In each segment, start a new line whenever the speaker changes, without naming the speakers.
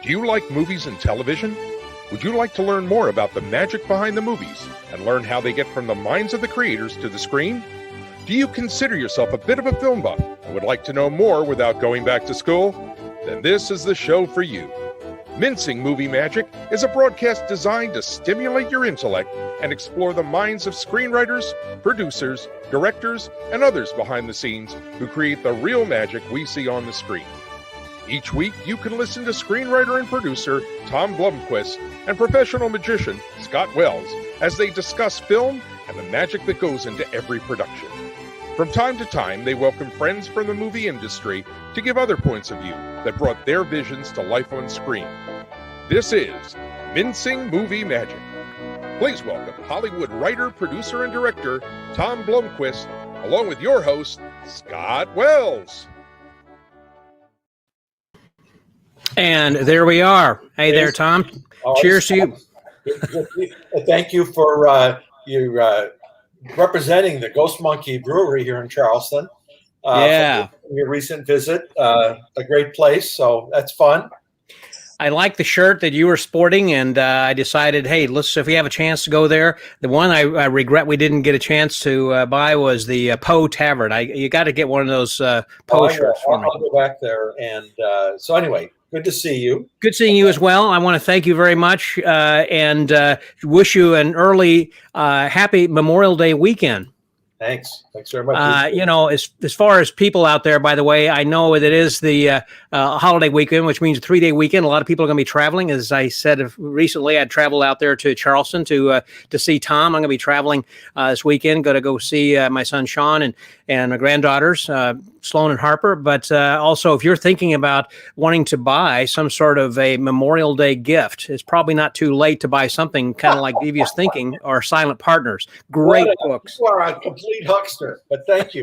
Do you like movies and television? Would you like to learn more about the magic behind the movies and learn how they get from the minds of the creators to the screen? Do you consider yourself a bit of a film buff and would like to know more without going back to school? Then this is the show for you. Mincing Movie Magic is a broadcast designed to stimulate your intellect and explore the minds of screenwriters, producers, directors, and others behind the scenes who create the real magic we see on the screen. Each week, you can listen to screenwriter and producer Tom Blumquist and professional magician Scott Wells as they discuss film and the magic that goes into every production. From time to time, they welcome friends from the movie industry to give other points of view that brought their visions to life on screen. This is Mincing Movie Magic. Please welcome Hollywood writer, producer, and director Tom Blumquist, along with your host, Scott Wells.
And there we are. Hey there, Tom. Cheers to you.
Thank you for representing the Ghost Monkey Brewery here in Charleston.
Yeah.
For your recent visit. A great place, so that's fun.
I like the shirt that you were sporting, and I decided, hey, if we have a chance to go there. The one I regret we didn't get a chance to buy was the Poe Tavern. You got to get one of those Poe shirts for me.
I'll go back there. And so anyway, good to see you.
Good seeing you as well. I want to thank you very much and wish you an early happy Memorial Day weekend.
Thanks very much.
As far as people out there, by the way, I know that it is the holiday weekend, which means a 3-day weekend. A lot of people are going to be traveling. As I said recently, I'd traveled out there to Charleston to see Tom. I'm going to be traveling this weekend. Going to go see my son Sean and my granddaughters, Sloan and Harper. But also, if you're thinking about wanting to buy some sort of a Memorial Day gift, it's probably not too late to buy something kind of like Devious Thinking or Silent Partners. Great books.
You are a complete huckster, but thank you.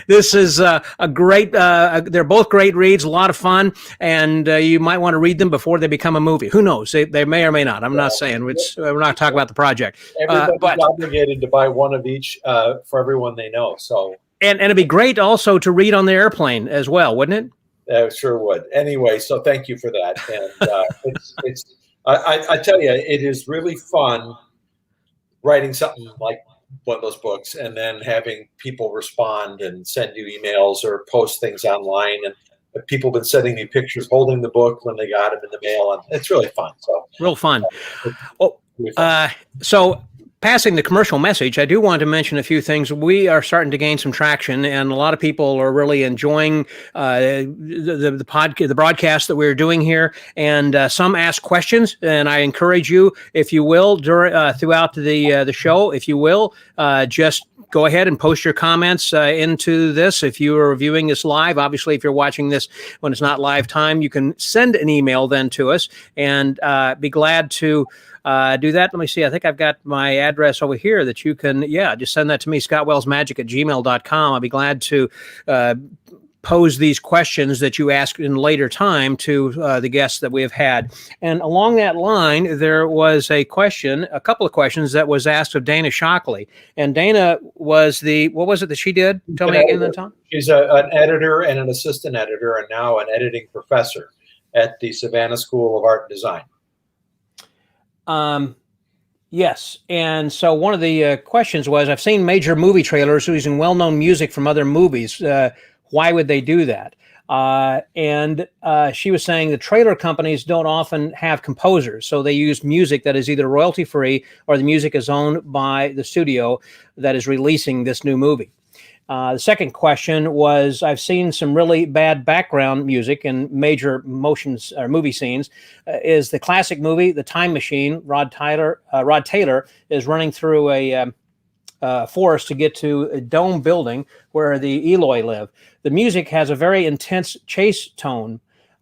This is a great, they're both great reads, a lot of fun, and you might want to read them before they become a movie. Who knows? They may or may not. I'm not saying. We're not talking about the project.
Everybody's obligated to buy one of each for everyone they know. So
and it'd be great also to read on the airplane as well, wouldn't it?
Sure would. Anyway, so thank you for that. And I tell you, it is really fun writing something like one of those books and then having people respond and send you emails or post things online. And people have been sending me pictures holding the book when they got them in the mail. And it's really fun. So
real fun. So passing the commercial message, I do want to mention a few things. We are starting to gain some traction, and a lot of people are really enjoying the broadcast that we're doing here. And some ask questions, and I encourage you, if you will, throughout the show, if you will, just go ahead and post your comments into this. If you are viewing this live, obviously, if you're watching this when it's not live time, you can send an email then to us, and be glad to do that. Let me see. I think I've got my address over here that you can, just send that to me, scottwellsmagic@gmail.com. I'll be glad to pose these questions that you ask in later time to the guests that we have had. And along that line, there was a couple of questions that was asked of Dana Shockley. And Dana was what was it that she did? Tell me again then, Tom.
She's an editor and an assistant editor and now an editing professor at the Savannah School of Art and Design.
Yes. And so one of the questions was, I've seen major movie trailers using well-known music from other movies. Why would they do that? And she was saying the trailer companies don't often have composers, so they use music that is either royalty-free or the music is owned by the studio that is releasing this new movie. The second question was, I've seen some really bad background music in major motions or movie scenes. Is the classic movie, The Time Machine, Rod Taylor is running through a forest to get to a dome building where the Eloi live. The music has a very intense chase tone.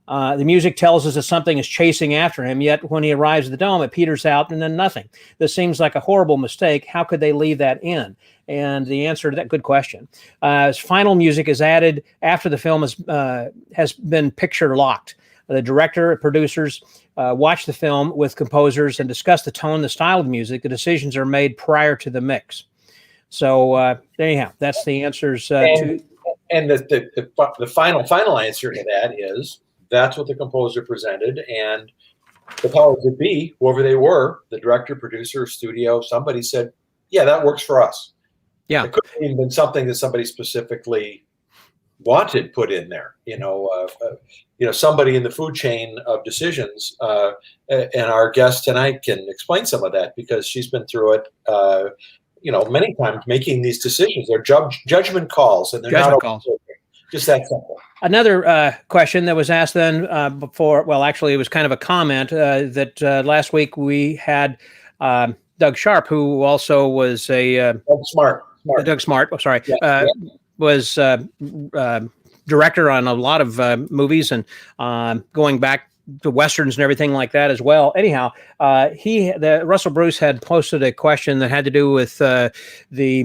The music tells us that something is chasing after him, yet when he arrives at the dome, it peters out and then nothing. This seems like a horrible mistake. How could they leave that in? And the answer to that, good question. Final music is added after the film has been picture locked. The director, producers watch the film with composers and discuss the tone, the style of music. The decisions are made prior to the mix. So there you have. That's the answers to.
And the final answer to that is that's what the composer presented, and the powers that be, whoever they were, the director, producer, studio, somebody said, yeah, that works for us.
Yeah.
It could have even been something that somebody specifically wanted put in there, somebody in the food chain of decisions. And our guest tonight can explain some of that, because she's been through it, many times, making these decisions. They're judgment calls, and they're not calls. Just that simple.
Another question that was asked then before, well, actually, it was kind of a comment that last week we had Doug Sharp, who also was a Doug Smart. Oh, sorry, was director on a lot of movies, and going back to westerns and everything like that as well. Anyhow, Russell Bruce had posted a question that had to do with the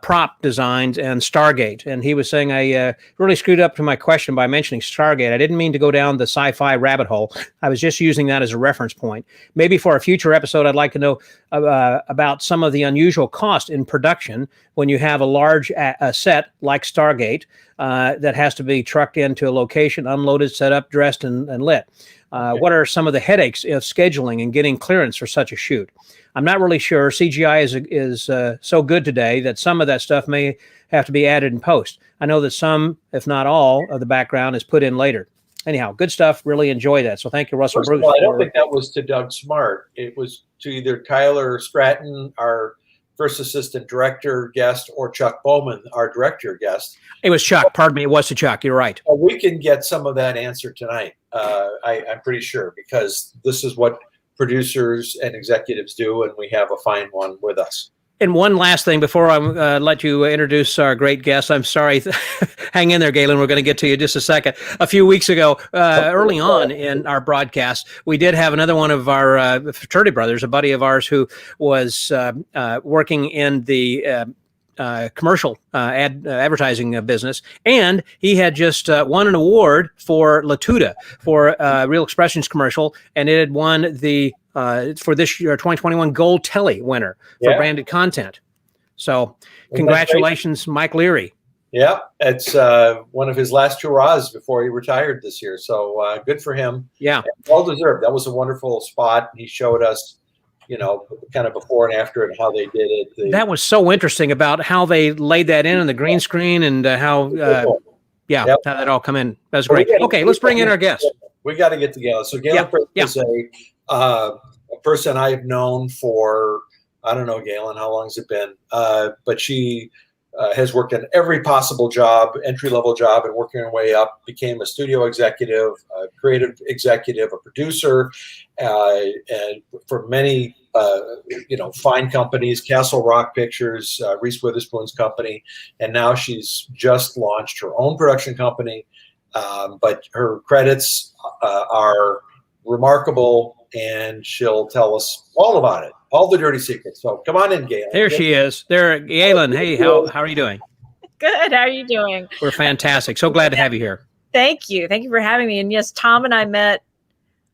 prop designs and Stargate. And he was saying, I really screwed up to my question by mentioning Stargate. I didn't mean to go down the sci-fi rabbit hole. I was just using that as a reference point. Maybe for a future episode, I'd like to know about some of the unusual cost in production when you have a large set like Stargate that has to be trucked into a location, unloaded, set up, dressed, and lit. What are some of the headaches of scheduling and getting clearance for such a shoot? I'm not really sure. CGI is so good today that some of that stuff may have to be added in post. I know that some, if not all, of the background is put in later. Anyhow, good stuff. Really enjoy that. So thank you, Russell Bruce.
I don't think that was to Doug Smart. It was to either Tyler Stratton, our first assistant director guest, or Chuck Bowman, our director guest.
It was Chuck. Pardon me. It was to Chuck. You're right.
We can get some of that answer tonight. I'm pretty sure, because this is what producers and executives do, and we have a fine one with us.
And one last thing before I let you introduce our great guest. I'm sorry. Hang in there, Gaylyn. We're going to get to you in just a second. A few weeks ago, early on in our broadcast, we did have another one of our fraternity brothers, a buddy of ours, who was working in the commercial advertising business, and he had just won an award for Latuda for Real Expressions commercial, and it had won the for this year 2021 Gold Telly winner for branded content. So congratulations, Mike Leary.
Yeah, it's one of his last hurrahs before he retired this year. So good for him.
Yeah,
well deserved. That was a wonderful spot. He showed us, kind of before and after and how they did it.
That was so interesting about how they laid that in on the green screen, and how how that all come in. That was great. Okay, let's bring in our guest.
We got to get together. So Gaylyn is a person I've known for, I don't know, Gaylyn, how long has it been? But she has worked in every possible job, entry-level job, and working her way up, became a studio executive, a creative executive, a producer, and for many, fine companies, Castle Rock Pictures, Reese Witherspoon's company, and now she's just launched her own production company. But her credits are remarkable, and she'll tell us all about it, all the dirty secrets. So come on in, Gaylyn.
There she is. There, Gaylyn. Hey, how are you doing?
Good. How are you doing?
We're fantastic. So glad to have you here.
Thank you. Thank you for having me. And yes, Tom and I met.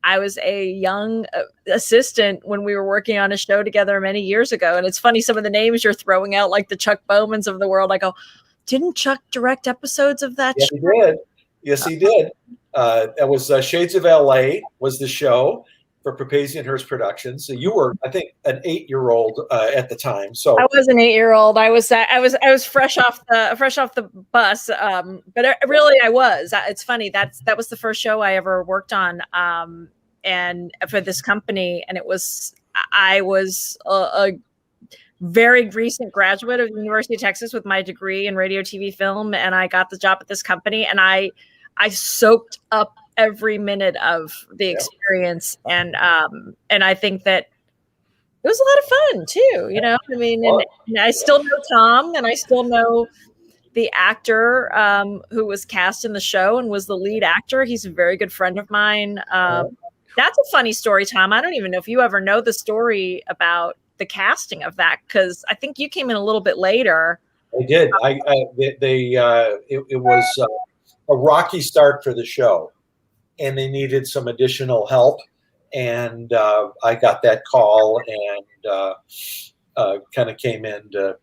I was a young assistant when we were working on a show together many years ago. And it's funny, some of the names you're throwing out, like the Chuck Bowmans of the world. I go, didn't Chuck direct episodes of that show?
He did. Yes, he did. That was Shades of LA was the show for Fraiche Productions. So you were, I think, an 8-year-old at the time. So
I was an 8-year-old. I was fresh off the bus. But really, I was. It's funny. That was the first show I ever worked on, and for this company. And I was a very recent graduate of the University of Texas with my degree in radio, TV, film, and I got the job at this company, and I soaked up every minute of the experience, and I think that it was a lot of fun too. I mean, and I still know Tom, and I still know the actor who was cast in the show and was the lead actor. He's a very good friend of mine. That's a funny story, Tom. I don't even know if you ever know the story about the casting of that, because I think you came in a little bit later.
I did. It was a rocky start for the show, and they needed some additional help, and I got that call, and kind of came in it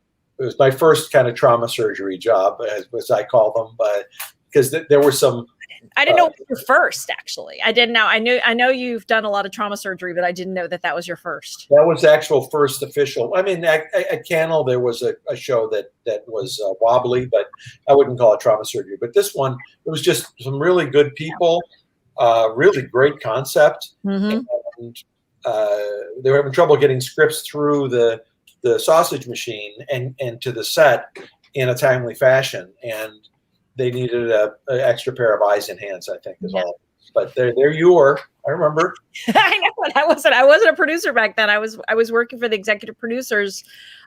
was my first kind of trauma surgery job, as I call them, but because there were some
I didn't know it was your first, actually. I didn't know. I know you've done a lot of trauma surgery, but I didn't know that was your first.
That was the actual first official. I mean, at Cannell, there was a show that was wobbly, but I wouldn't call it trauma surgery. But this one, it was just some really good people, really great concept.
Mm-hmm.
And they were having trouble getting scripts through the sausage machine and to the set in a timely fashion. And they needed an extra pair of eyes and hands, I think, is all. But there you were. I remember.
I know. And I wasn't a producer back then. I was working for the executive producers,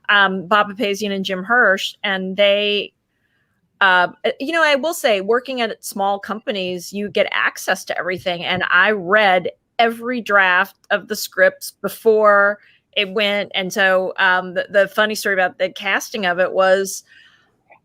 Bob Papazian and Jim Hirsch, and they, I will say, working at small companies, you get access to everything. And I read every draft of the scripts before it went. And so the funny story about the casting of it was,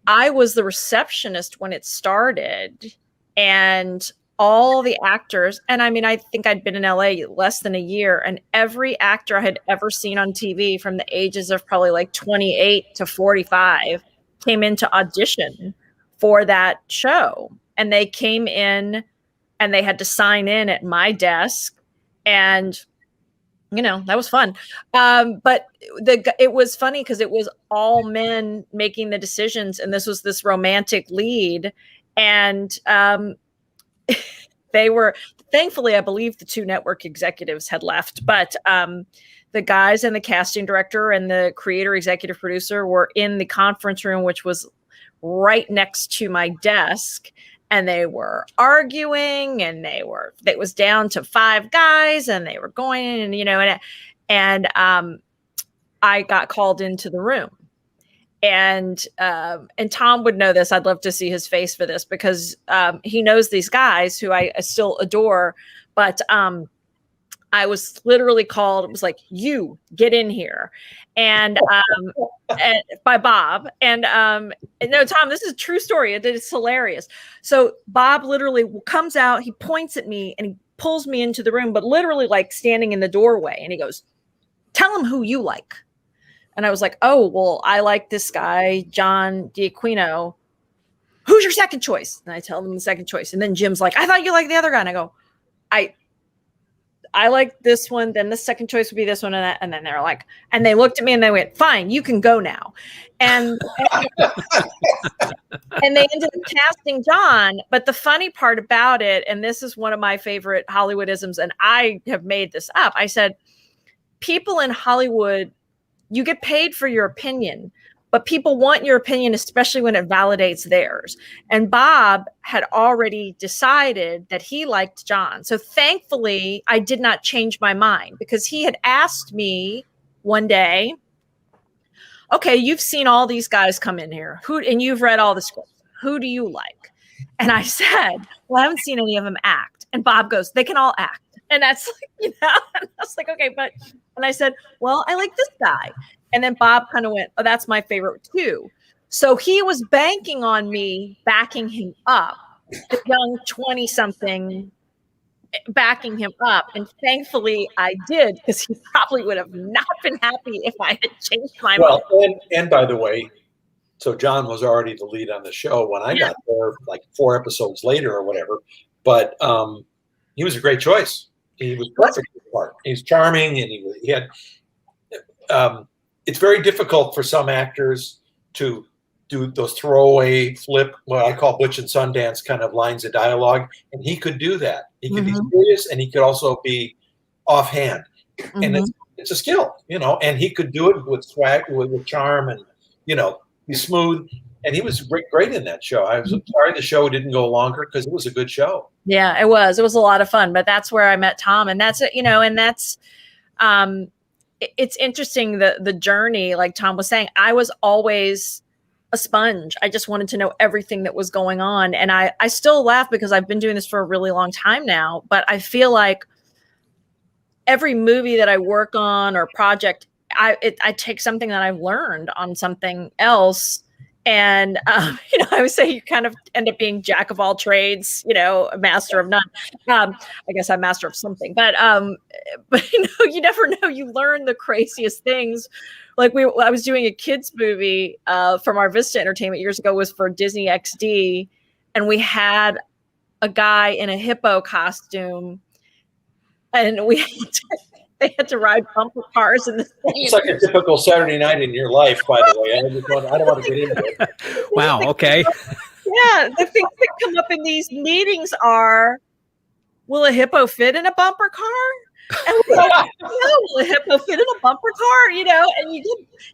I was the receptionist when it started, and all the actors, and I mean, I think I'd been in LA less than a year, and every actor I had ever seen on TV from the ages of probably like 28 to 45 came in to audition for that show. And they came in and they had to sign in at my desk, and that was fun. But it was funny because it was all men making the decisions, and this was this romantic lead, and they were, thankfully, I believe the two network executives had left, but the guys and the casting director and the creator executive producer were in the conference room, which was right next to my desk. And they were arguing, and it was down to 5 guys, and they were going, and I got called into the room, and Tom would know this. I'd love to see his face for this, because he knows these guys who I still adore, but I was literally called. It was like, you get in here. And by Bob. And no, Tom, this is a true story. It's hilarious. So Bob literally comes out, he points at me, and he pulls me into the room, but literally like standing in the doorway. And he goes, tell him who you like. And I was like, oh, well, I like this guy, John D'Aquino. Who's your second choice? And I tell them the second choice. And then Jim's like, I thought you liked the other guy. And I go, I like this one, then the second choice would be this one, and that. And then they're like, and they looked at me and they went, fine, you can go now. And and they ended up casting John. But the funny part about it, and this is one of my favorite Hollywoodisms, and I have made this up. I said, people in Hollywood, you get paid for your opinion, but people want your opinion, especially when it validates theirs. And Bob had already decided that he liked John. So thankfully, I did not change my mind, because he had asked me one day, okay, you've seen all these guys come in here, and you've read all the scripts. Who do you like? And I said, well, I haven't seen any of them act. And Bob goes, they can all act. And that's like, and I was like, okay, and I said, well, I like this guy. And then Bob kind of went, oh, that's my favorite too. So he was banking on me backing him up, the young 20-something backing him up. And thankfully I did, because he probably would have not been happy if I had changed my mind.
Well, and by the way, so John was already the lead on the show when I got there, like 4 episodes later or whatever. But he was a great choice. He was perfect for the part. He's charming, and he had. It's very difficult for some actors to do those throwaway flip, what I call Butch and Sundance kind of lines of dialogue, and he could do that. He could be serious, and he could also be offhand, and it's a skill, And he could do it with swag, with charm, and be smooth. And he was great in that show. I was sorry the show didn't go longer, because it was a good show.
Yeah, it was. It was a lot of fun. But that's where I met Tom, and that's and that's. It's interesting, the journey, like Tom was saying. I was always a sponge. I just wanted to know everything that was going on. And I still laugh, because I've been doing this for a really long time now, but I feel like every movie that I work on or project, I take something that I've learned on something else. And, I would say you kind of end up being jack of all trades, a master of none. I guess I'm master of something, but you never know. You learn the craziest things. Like I was doing a kids movie from MarVista Entertainment years ago, was for Disney XD. And we had a guy in a hippo costume, and they had to ride bumper cars in the thing.
It's like a typical Saturday night in your life, by the way. I don't want to get into it.
Wow. Okay.
Yeah, the things that come up in these meetings are, will a hippo fit in a bumper car? And we're like, no, will a hippo fit in a bumper car? You know, and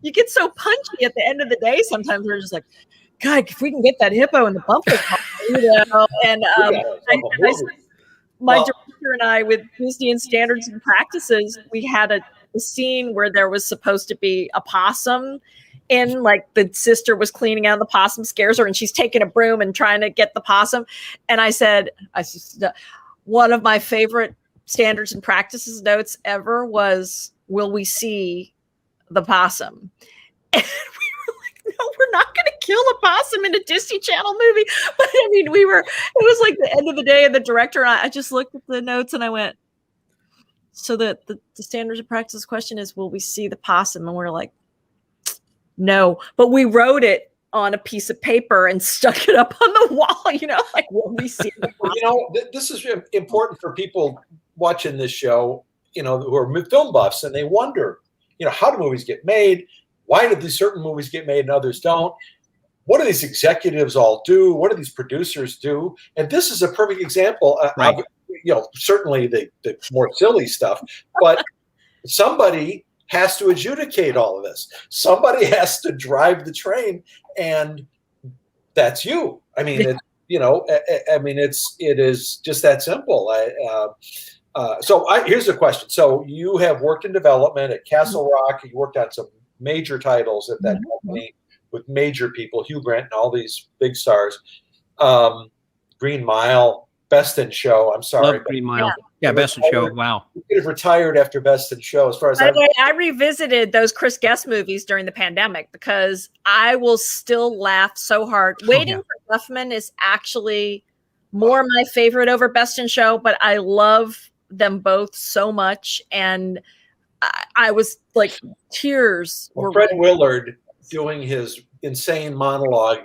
you get so punchy at the end of the day. Sometimes we're just like, God, if we can get that hippo in the bumper car, you know. And my director and I, with Disney and Standards and Practices, we had a scene where there was supposed to be a possum. And like the sister was cleaning out the possum, scares her, and she's taking a broom and trying to get the possum. And I said, one of my favorite Standards and Practices notes ever was, will we see the possum? And we were like, no, we're not going to kill a possum in a Disney Channel movie. But I mean, it was like the end of the day, and the director and I just looked at the notes and I went, so the Standards and Practices question is, will we see the possum? And we're like, no, but we wrote it on a piece of paper and stuck it up on the wall, you know, like, will we see the possum?
You know, this is important for people watching this show, you know, who are film buffs, and they wonder, you know, how do movies get made? Why do these certain movies get made and others don't? What do these executives all do? What do these producers do? And this is a perfect example
Right.
of, you know, certainly the more silly stuff, but somebody has to adjudicate all of this. Somebody has to drive the train, and that's you. I mean, it is just that simple. Here's the question. So you have worked in development at Castle Rock. You worked on some major titles at that company with major people, Hugh Grant and all these big stars. Green Mile, Best in Show. I'm sorry.
Love Green Mile. Yeah, Best in Show. Wow.
You could have retired after Best in Show, as far as
By the way, I revisited those Chris Guest movies during the pandemic because I will still laugh so hard. Waiting for Guffman is actually more my favorite over Best in Show, but I love them both so much. And I was like, tears.
Fred Willard doing his insane monologue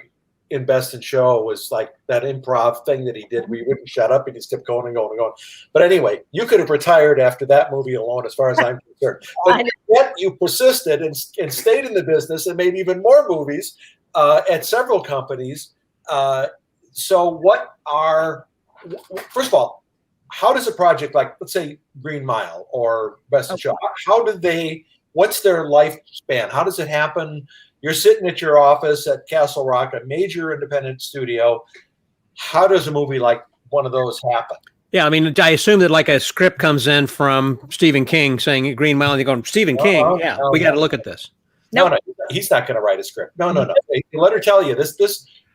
in Best in Show was like that improv thing that he did where he wouldn't shut up and he just kept going and going and going. But anyway, you could have retired after that movie alone, as far as I'm concerned. But yet you persisted and stayed in the business and made even more movies at several companies. So first of all, how does a project like, let's say, Green Mile or Best in Show, what's their lifespan? How does it happen? You're sitting at your office at Castle Rock, a major independent studio. How does a movie like one of those happen?
Yeah, I mean, I assume that like a script comes in from Stephen King saying Green Mile, and you're going, Stephen King, we got to look at this.
No, he's not going to write a script. No. Let her tell you this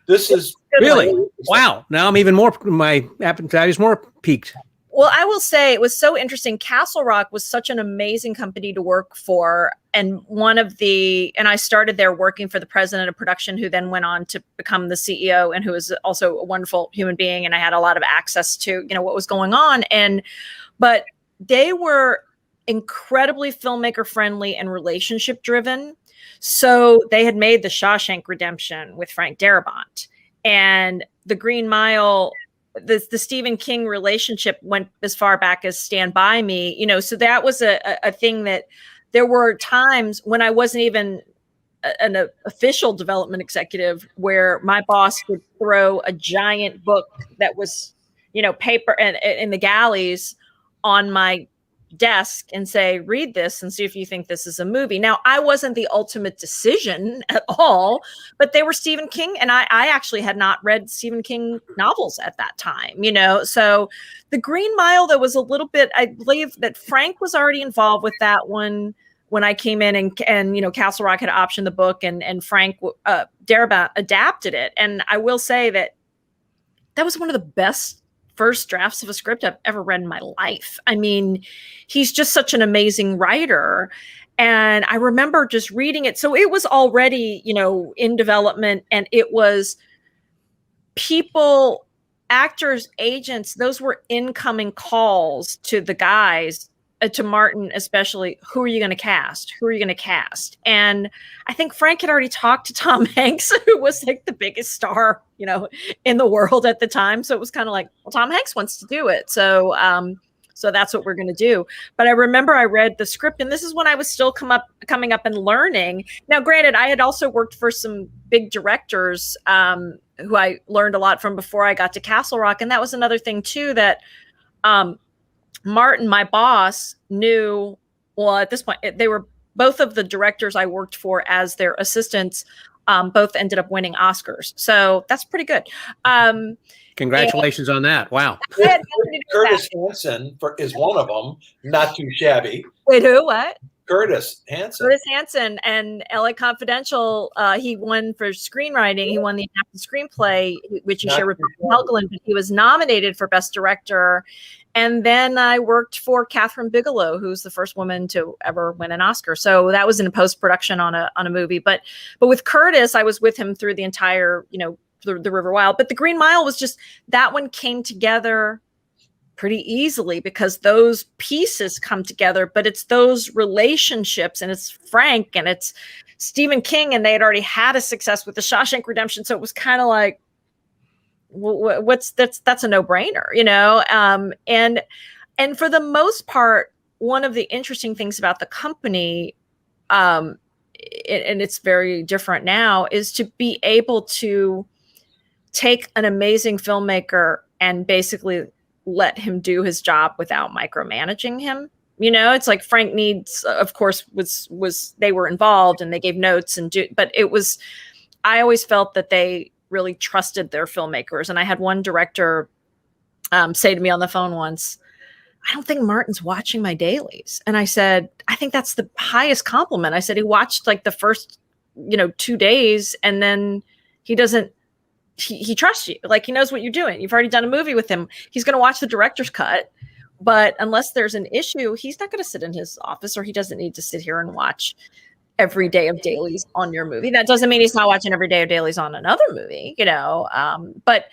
is
really wow. Now I'm even more, my appetite is more piqued.
Well, I will say it was so interesting. Castle Rock was such an amazing company to work for. And and I started there working for the president of production, who then went on to become the CEO and who is also a wonderful human being. And I had a lot of access to, you know, what was going on. But they were incredibly filmmaker friendly and relationship driven. So they had made the Shawshank Redemption with Frank Darabont, and the Green Mile. The Stephen King relationship went as far back as Stand By Me, you know, so that was a thing that there were times when I wasn't even an official development executive where my boss would throw a giant book that was, you know, paper and in the galleys on my desk and say, read this and see if you think this is a movie. Now, I wasn't the ultimate decision at all, but they were Stephen King, and I actually had not read Stephen King novels at that time, you know. So the Green Mile, though, was a little bit, I believe that Frank was already involved with that one when I came in, and you know, Castle Rock had optioned the book, and Frank Darabont adapted it. And I will say that was one of the best first drafts of a script I've ever read in my life. I mean, he's just such an amazing writer. And I remember just reading it. So it was already, you know, in development, and it was people, actors, agents, those were incoming calls to the guys to Martin especially, who are you going to cast? Who are you going to cast? And I think Frank had already talked to Tom Hanks, who was like the biggest star, you know, in the world at the time. So it was kind of like, well, Tom Hanks wants to do it. So so that's what we're going to do. But I remember I read the script, and this is when I was still coming up and learning. Now, granted, I had also worked for some big directors who I learned a lot from before I got to Castle Rock. And that was another thing too, that Martin, my boss, knew, well, at this point, they were both of the directors I worked for as their assistants, both ended up winning Oscars. So that's pretty good.
Congratulations on that. Wow.
Curtis Hanson is one of them, not too shabby.
Wait, who? What?
Curtis Hanson.
Curtis Hanson and LA Confidential. He won for screenwriting. He won the adapted screenplay, which you share with Helgeland, but he was nominated for Best Director. And then I worked for Kathryn Bigelow, who's the first woman to ever win an Oscar. So that was in post-production on a movie. But with Curtis, I was with him through the entire, you know, the River Wild. But the Green Mile was just, that one came together pretty easily because those pieces come together, but it's those relationships, and it's Frank and it's Stephen King, and they had already had a success with the Shawshank Redemption. So it was kind of like, that's a no-brainer, you know? And for the most part, one of the interesting things about the company, and it's very different now, is to be able to take an amazing filmmaker and basically let him do his job without micromanaging him. You know, it's like Frank Needs, of course, was they were involved and they gave notes but it was, I always felt that they really trusted their filmmakers. And I had one director say to me on the phone once, I don't think Martin's watching my dailies. And I said, I think that's the highest compliment. I said, he watched like the first, 2 days, and then he trusts you. Like, he knows what you're doing. You've already done a movie with him. He's going to watch the director's cut, but unless there's an issue, he's not going to sit in his office, or he doesn't need to sit here and watch every day of dailies on your movie. That doesn't mean he's not watching every day of dailies on another movie, but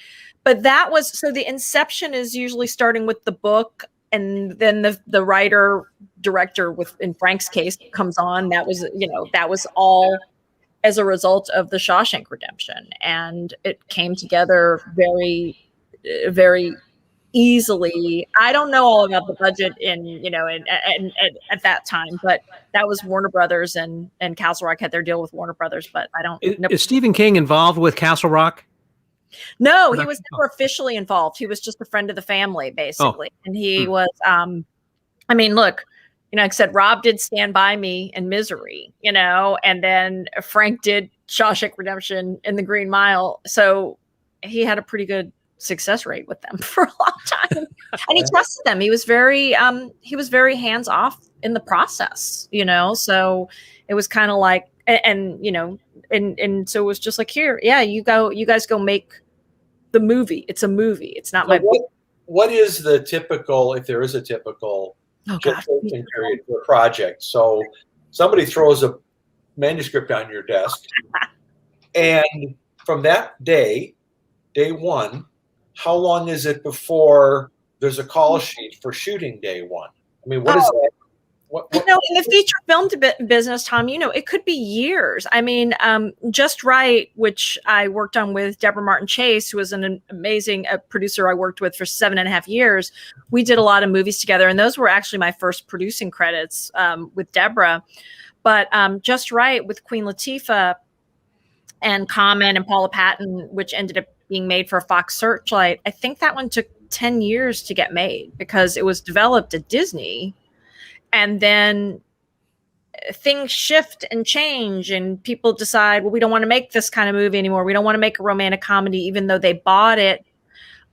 that was, so the inception is usually starting with the book, and then the writer director, in Frank's case, comes on. That was all as a result of the Shawshank Redemption. And it came together very, very easily. I don't know all about the budget at that time, but that was Warner Brothers, and Castle Rock had their deal with Warner Brothers, but I don't know.
Is Stephen King involved with Castle Rock?
No, he was never officially involved. He was just a friend of the family, basically. And he was, look, like I said, Rob did Stand By Me and Misery, and then Frank did Shawshank Redemption and The Green Mile. So he had a pretty good success rate with them for a long time. And he trusted them. He was very hands off in the process, so it was kind of like, and so it was just like, here, yeah, you guys go make the movie. It's a movie. It's not
what is the typical, if there is a typical gestation period for a project? So somebody throws a manuscript on your desk, and from that day one, how long is it before there's a call sheet for shooting day one? I mean, what is that?
In the feature film business, Tom, it could be years. I mean, Just Wright, which I worked on with Deborah Martin Chase, who was an amazing producer I worked with for 7.5 years. We did a lot of movies together, and those were actually my first producing credits with Deborah. But Just Wright with Queen Latifah and Common and Paula Patton, which ended up being made for Fox Searchlight, I think that one took 10 years to get made because it was developed at Disney. And then things shift and change, and people decide, well, we don't want to make this kind of movie anymore. We don't want to make a romantic comedy, even though they bought it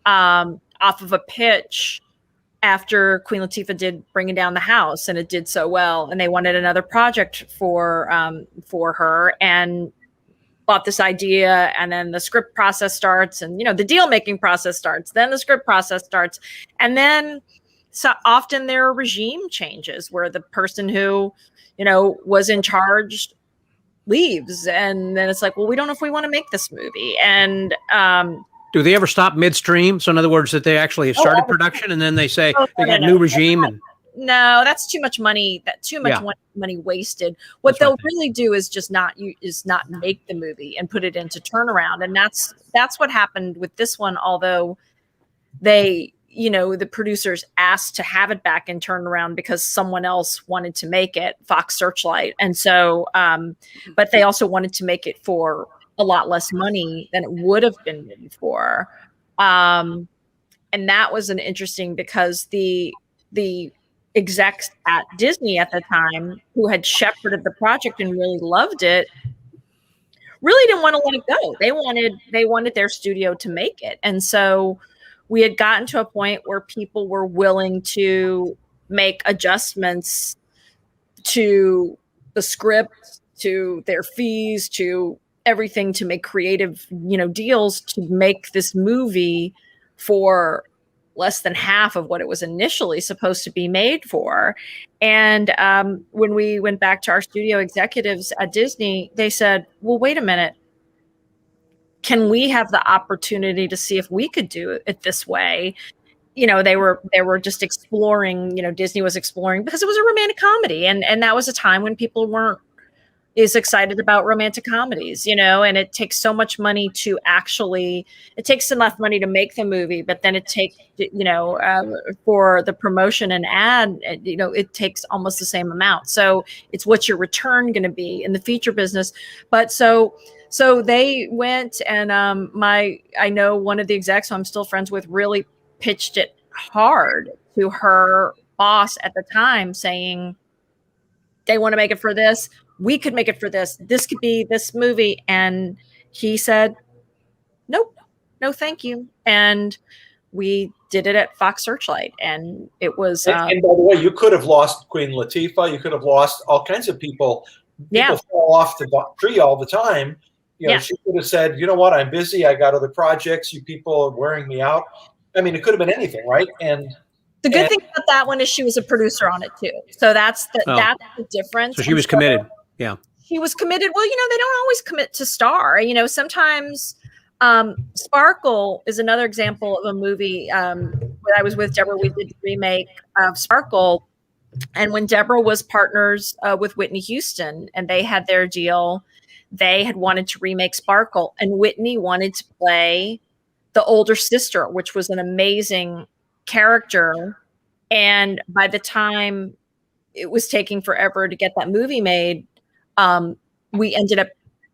off of a pitch after Queen Latifah did Bringing Down the House, and it did so well. And they wanted another project for her, and bought this idea, and then the script process starts, and the deal making process starts, then the script process starts, and then so often there are regime changes where the person who was in charge leaves, and then it's like, well, we don't know if we want to make this movie. And
do they ever stop midstream? So in other words, that they actually have started production and then they say they got new regime? And
no, that's too much money. That too much money wasted. What
That's
they'll
right.
really do is just not make the movie and put it into turnaround. And that's what happened with this one. Although they, the producers asked to have it back in turnaround because someone else wanted to make it, Fox Searchlight. And so, but they also wanted to make it for a lot less money than it would have been made for. And that was an interesting, because the execs at Disney at the time, who had shepherded the project and really loved it, really didn't want to let it go. They wanted their studio to make it. And so we had gotten to a point where people were willing to make adjustments to the script, to their fees, to everything, to make creative, deals to make this movie for less than half of what it was initially supposed to be made for. And when we went back to our studio executives at Disney, they said, well, wait a minute. Can we have the opportunity to see if we could do it this way? They were just exploring, Disney was exploring, because it was a romantic comedy. And that was a time when people weren't as excited about romantic comedies, and it takes so much money to it takes enough money to make the movie, but then it takes, for the promotion and ad, it takes almost the same amount. So it's what's your return going to be in the feature business. But so they went, and I know one of the execs who I'm still friends with really pitched it hard to her boss at the time, saying they want to make it for this. We could make it for this. This could be this movie. And he said, nope, no, thank you. And we did it at Fox Searchlight. And it was.
And by the way, you could have lost Queen Latifah. You could have lost all kinds of people. People fall off the tree all the time. She could have said, you know what, I'm busy. I got other projects. You people are wearing me out. I mean, it could have been anything, right? And
the good thing about that one is she was a producer on it too. So that's the difference.
So she was committed. Yeah.
She was committed. Well, they don't always commit to star. Sometimes Sparkle is another example of a movie. When I was with Deborah, we did the remake of Sparkle. And when Deborah was partners with Whitney Houston and they had their deal, they had wanted to remake Sparkle. And Whitney wanted to play the older sister, which was an amazing character. And by the time it was taking forever to get that movie made, we ended up,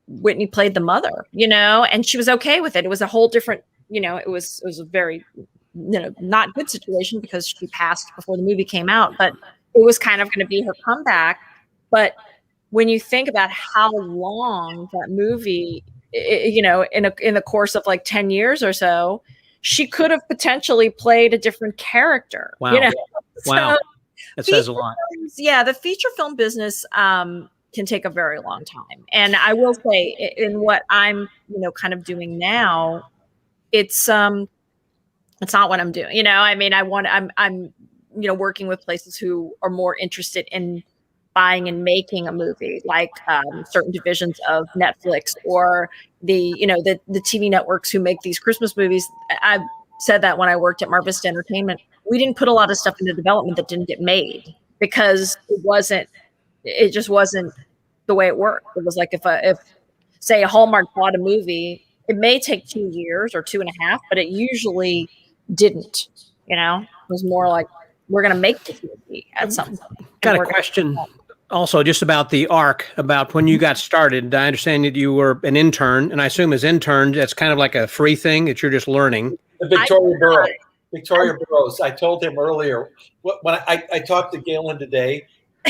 Whitney played the mother, and she was okay with it. It was a whole different, it was a very, not good situation because she passed before the movie came out, but it was kind of going to be her comeback. But when you think about how long that movie, in the course of like 10 years or so, she could have potentially played a different character.
Wow. Wow.
So
that says a lot.
The feature film business, can take a very long time. And I will say, in what I'm, kind of doing now, it's not what I'm doing. I'm working with places who are more interested in buying and making a movie, like certain divisions of Netflix or the TV networks who make these Christmas movies. I've said that when I worked at MarVista Entertainment, we didn't put a lot of stuff into development that didn't get made because it just wasn't the way it worked. It was like if say a Hallmark bought a movie, it may take 2 years or 2.5, but it usually didn't. It was more like, we're going to make this movie at some point.
Got a question also just about the arc, about when you got started. I understand that you were an intern, and I assume as interns, that's kind of like a free thing that you're just learning.
Victoria Burrows. I told him earlier, when I talked to Gaylyn today,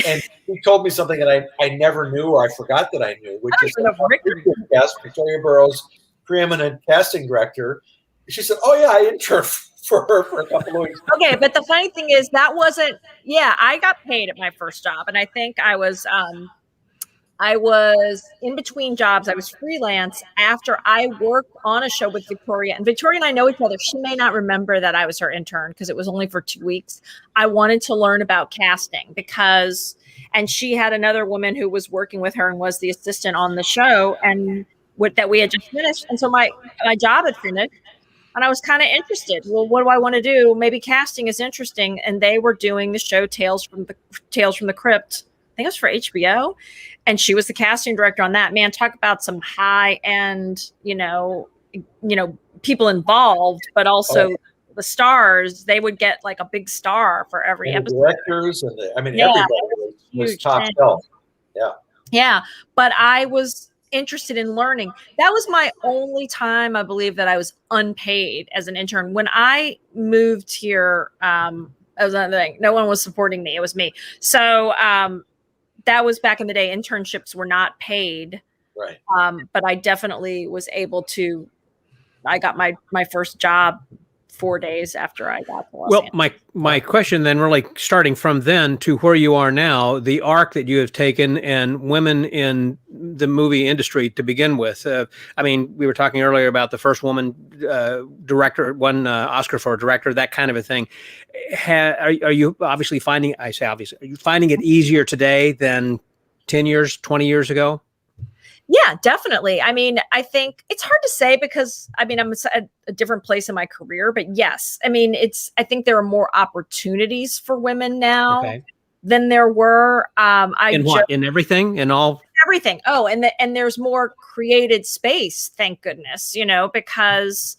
and he told me something that I never knew, or I forgot that I knew, which is Victoria Burrows, preeminent casting director. She said, "Oh yeah, I interned for her for a couple of weeks."
Okay, but the funny thing is that wasn't. Yeah, I got paid at my first job, and I think I was in between jobs. I was freelance after I worked on a show with Victoria, and Victoria and I know each other. She may not remember that I was her intern because it was only for 2 weeks. I wanted to learn about casting and she had another woman who was working with her and was the assistant on the show, and that we had just finished. And so my job had finished, And I was kind of interested. Well, what do I want to do? Maybe casting is interesting. And they were doing the show Tales from the Crypt. I think it was for HBO. And she was the casting director on that. Man, talk about some high end, people involved, but also the stars. They would get like a big star for every episode.
Directors and everybody was top shelf.
Yeah. But I was interested in learning. That was my only time, I believe, that I was unpaid as an intern. When I moved here, that was another thing. No one was supporting me. It was me. So that was back in the day. Internships were not paid.
Right.
But I definitely was able to. I got my first job 4 days after I got to Los Angeles.
My question then, really starting from then to where you are now, the arc that you have taken and women in the movie industry to begin with. We were talking earlier about the first woman director, won Oscar for a director, that kind of a thing. Are you obviously finding? I say obviously. Are you finding it easier today than 10 years, 20 years ago?
Yeah, definitely. I think it's hard to say because I'm at a different place in my career, but yes, I think there are more opportunities for women now than there were.
In everything, in all?
Everything. Oh, and there's more created space, thank goodness, because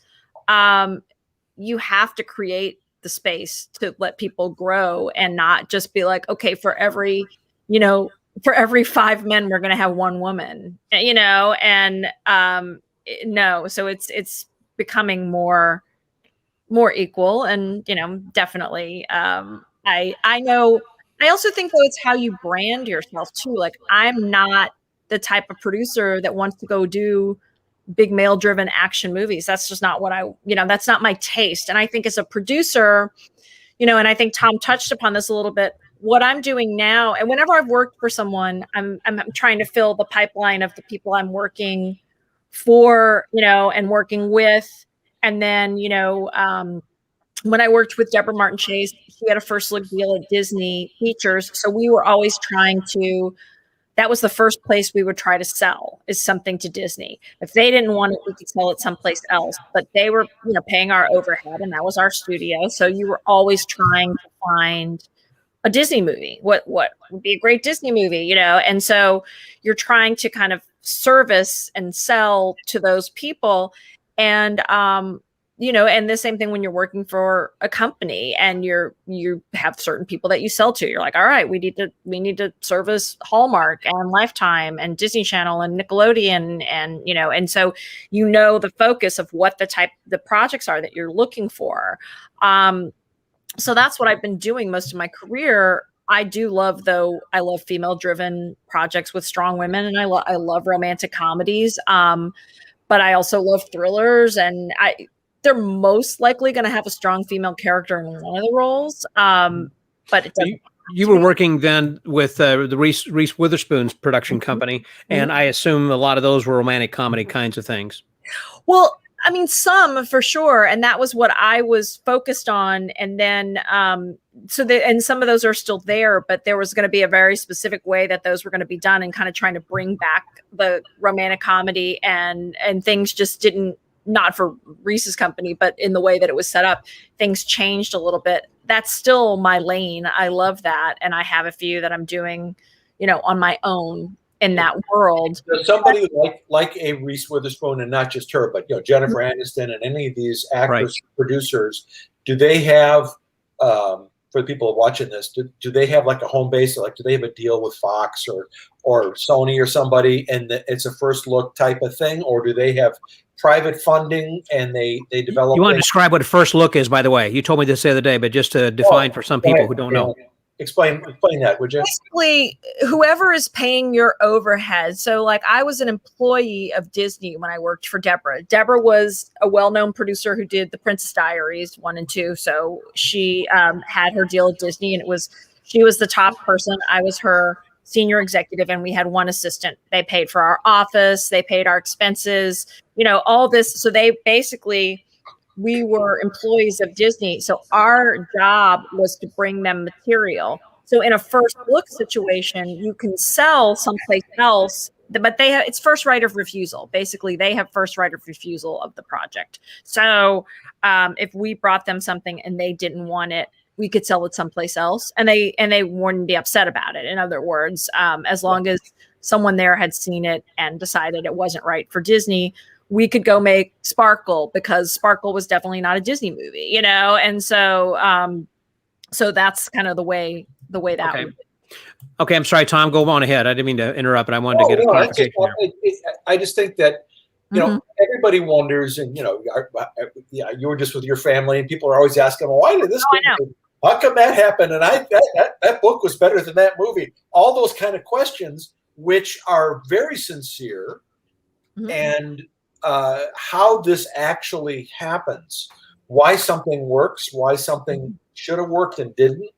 you have to create the space to let people grow and not just be like, okay, for every 5 men, we're going to have one woman, and no. So it's becoming more equal and, definitely. I know. I also think though, it's how you brand yourself too. Like I'm not the type of producer that wants to go do big male driven action movies. That's just not what that's not my taste. And I think as a producer, and I think Tom touched upon this a little bit, what I'm doing now, and whenever I've worked for someone, I'm trying to fill the pipeline of the people I'm working for, and working with. And then, when I worked with Deborah Martin Chase, she had a first look deal at Disney Features. So we were always trying to, that was the first place we would try to sell, is something to Disney. If they didn't want it, we could sell it someplace else. But they were, paying our overhead, and that was our studio. So you were always trying to find a Disney movie. What would be a great Disney movie, And so you're trying to kind of service and sell to those people. And, and the same thing when you're working for a company and you have certain people that you sell to. You're like, all right, we need to service Hallmark and Lifetime and Disney Channel and Nickelodeon. And, and so, the focus of what the projects are that you're looking for. So that's what I've been doing most of my career. I love female driven projects with strong women, and I love romantic comedies. But I also love thrillers, and they're most likely going to have a strong female character in one of the roles. But it doesn't.
You were working then with the Reese Witherspoon's production company, and I assume a lot of those were romantic comedy kinds of things.
Well, some for sure. And that was what I was focused on. And then, and some of those are still there, but there was going to be a very specific way that those were going to be done, and kind of trying to bring back the romantic comedy, and things just didn't, not for Reese's company, but in the way that it was set up, things changed a little bit. That's still my lane. I love that. And I have a few that I'm doing, on my own in that world.
Somebody like a Reese Witherspoon, and not just her, but Jennifer Aniston and any of these actors, producers, do they have for the people watching this, do they have like a home base? Like, do they have a deal with Fox or Sony or somebody, and it's a first look type of thing, or do they have private funding and they develop?
You want to describe what a first look is, by the way? You told me this the other day, but just to define for some people who don't know.
Explain that, would you?
Basically, whoever is paying your overhead. So, like, I was an employee of Disney when I worked for Deborah. Deborah was a well-known producer who did The Princess Diaries 1 and 2. So she had her deal at Disney, and she was the top person. I was her senior executive, and we had one assistant. They paid for our office. They paid our expenses, all this. So we were employees of Disney. So our job was to bring them material. So in a first look situation, you can sell someplace else but they have, it's first right of refusal. Basically, they have first right of refusal of the project. So if we brought them something and they didn't want it, we could sell it someplace else, and they wouldn't be upset about it. In other words, as long as someone there had seen it and decided it wasn't right for Disney, we could go make Sparkle, because Sparkle was definitely not a Disney movie, you know? And so, so that's kind of the way that
Okay.
would be.
Okay, I'm sorry, Tom, go on ahead. I didn't mean to interrupt, but I wanted to get a clarification.
I just think that, you know, everybody wonders, and, you know, you were just with your family, and people are always asking, well, why did this how come that happened? And that book was better than that movie. All those kind of questions, which are very sincere, and how this actually happens, why something works, why something should have worked and didn't,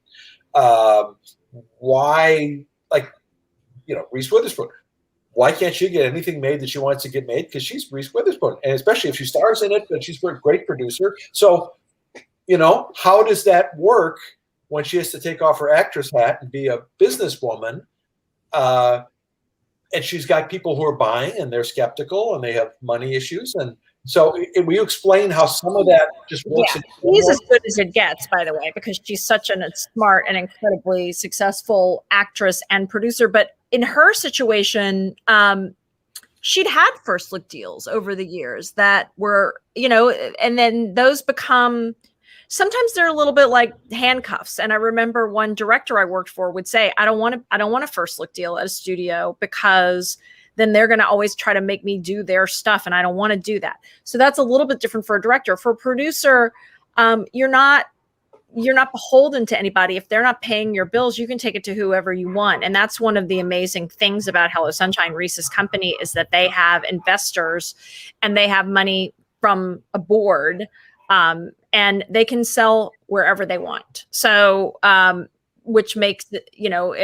why, like, you know, Reese Witherspoon. Why can't she get anything made that she wants to get made? Because she's Reese Witherspoon, and especially if she stars in it, but she's a great producer. So, you know, how does that work when she has to take off her actress hat and be a businesswoman? And she's got people who are buying, and they're skeptical, and they have money issues. And so, will you explain how some of that just works?
Yeah, she's as good as it gets, by the way, because she's such a smart and incredibly successful actress and producer. But in her situation, she'd had first look deals over the years that were, you know, and then those become, sometimes they're a little bit like handcuffs. And I remember one director I worked for would say, I don't want a first look deal at a studio, because then they're going to always try to make me do their stuff, and I don't want to do that. So that's a little bit different for a director. For a producer, you're not beholden to anybody. If they're not paying your bills, you can take it to whoever you want. And that's one of the amazing things about Hello Sunshine, Reese's company, is that they have investors and they have money from a board, and they can sell wherever they want. So, which makes it, you know,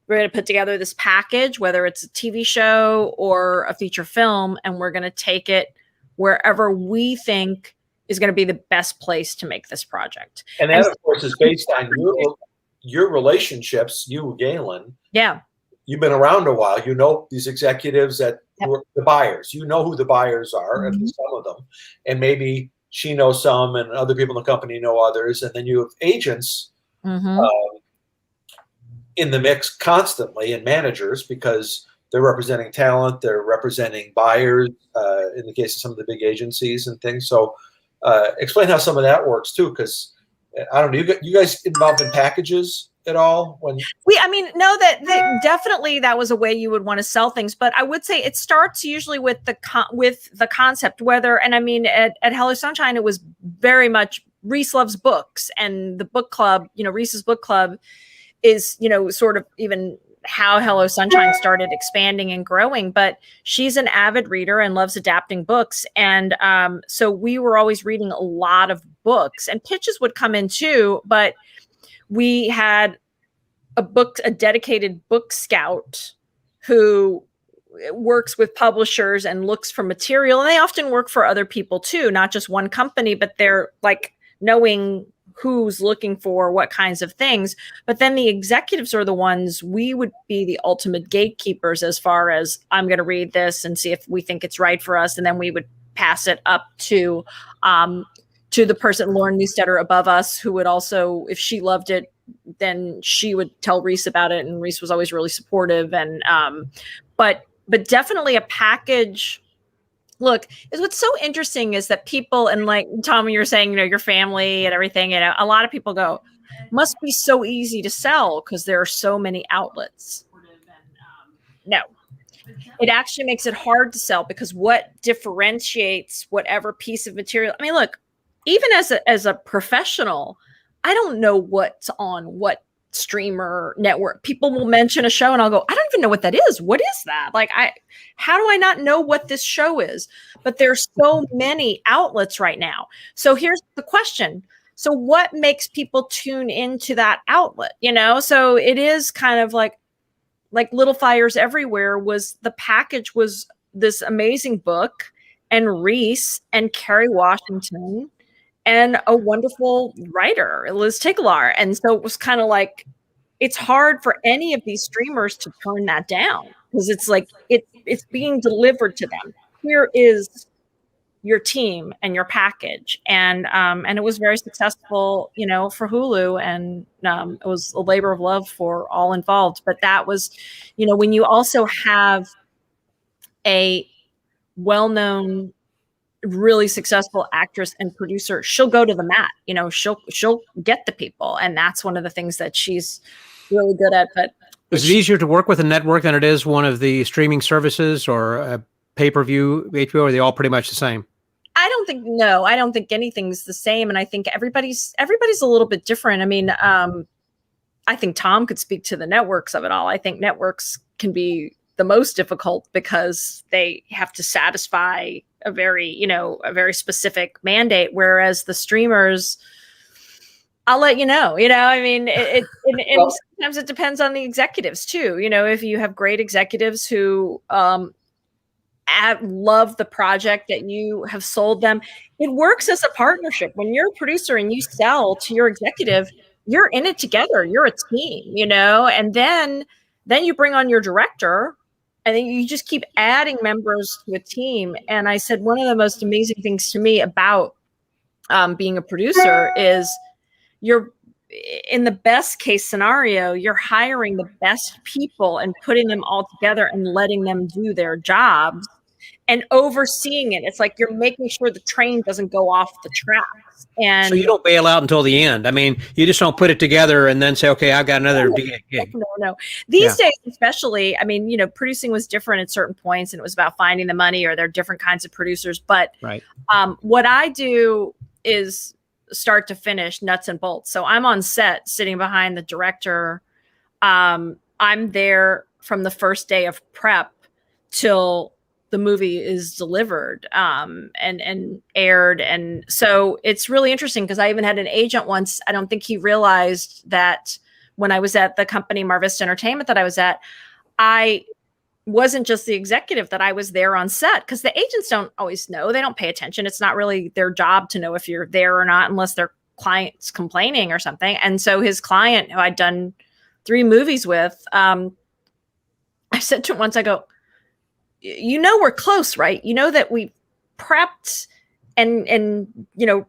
we're going to put together this package, whether it's a TV show or a feature film, and we're going to take it wherever we think is going to be the best place to make this project.
And that, of course, is based on your relationships, you, Gaylyn.
Yeah.
You've been around a while. You know these executives who are the buyers. You know who the buyers are, at least some of them. And maybe she knows some, and other people in the company know others. And then you have agents in the mix constantly, and managers, because they're representing talent, they're representing buyers, in the case of some of the big agencies and things. So explain how some of that works too, because I don't know, you guys involved in packages at all?
That definitely that was a way you would want to sell things, but I would say it starts usually with the concept, whether, and I mean, at Hello Sunshine, it was very much Reese loves books, and the book club, you know, Reese's book club is, you know, sort of even how Hello Sunshine started expanding and growing. But she's an avid reader and loves adapting books. And so we were always reading a lot of books, and pitches would come in too. But we had a dedicated book scout who works with publishers and looks for material. And they often work for other people too, not just one company, but they're like knowing who's looking for what kinds of things. But then the executives are the ones, we would be the ultimate gatekeepers as far as, I'm going to read this and see if we think it's right for us. And then we would pass it up to the person, Lauren Newstetter, above us, who would also, if she loved it, then she would tell Reese about it. And Reese was always really supportive. And, but definitely a package. Look, what's so interesting is that people, and like Tom, you're saying, you know, your family and everything, you know, a lot of people go, must be so easy to sell because there are so many outlets. No, it actually makes it hard to sell, because what differentiates whatever piece of material, I mean, look, even as a professional, I don't know what's on what streamer network. People will mention a show and I'll go, I don't even know what that is. What is that? Like, how do I not know what this show is? But there's so many outlets right now. So here's the question. So what makes people tune into that outlet? You know, so it is kind of like Little Fires Everywhere was, the package was this amazing book, and Reese and Kerry Washington and a wonderful writer, Liz Tigelaar. And so it was kind of like, it's hard for any of these streamers to turn that down, because it's like it's being delivered to them. Here is your team and your package, and it was very successful, you know, for Hulu, and it was a labor of love for all involved. But that was, you know, when you also have a well-known, really successful actress and producer, she'll go to the mat, you know, she'll get the people, and that's one of the things that she's really good at. But
is it easier to work with a network than it is one of the streaming services or a pay-per-view HBO, or are they all pretty much the same?
I don't think anything's the same, and I think everybody's a little bit different. I mean, I think Tom could speak to the networks of it all. I think networks can be the most difficult because they have to satisfy a very specific mandate, whereas the streamers, I'll let you know, I mean, and sometimes it depends on the executives too. You know, if you have great executives who love the project that you have sold them, it works as a partnership. When you're a producer and you sell to your executive, you're in it together. You're a team, and then you bring on your director, and then you just keep adding members to a team. And I said, one of the most amazing things to me about being a producer is you're, in the best case scenario, you're hiring the best people and putting them all together and letting them do their jobs and overseeing it. It's like you're making sure the train doesn't go off the tracks. And
so you don't bail out until the end. I mean, you just don't put it together and then say, okay, I've got another gig.
No. These days, especially, I mean, producing was different at certain points, and it was about finding the money, or there are different kinds of producers. But
right.
What I do is start to finish, nuts and bolts. So I'm on set sitting behind the director. I'm there from the first day of prep till the movie is delivered and aired. And so it's really interesting because I even had an agent once. I don't think he realized that when I was at the company MarVista Entertainment that I was at, I wasn't just the executive, that I was there on set, because the agents don't always know. They don't pay attention. It's not really their job to know if you're there or not, unless their client's complaining or something. And so his client, who I'd done 3 movies with, I said to him once, I go, we're close, right? You know that we prepped and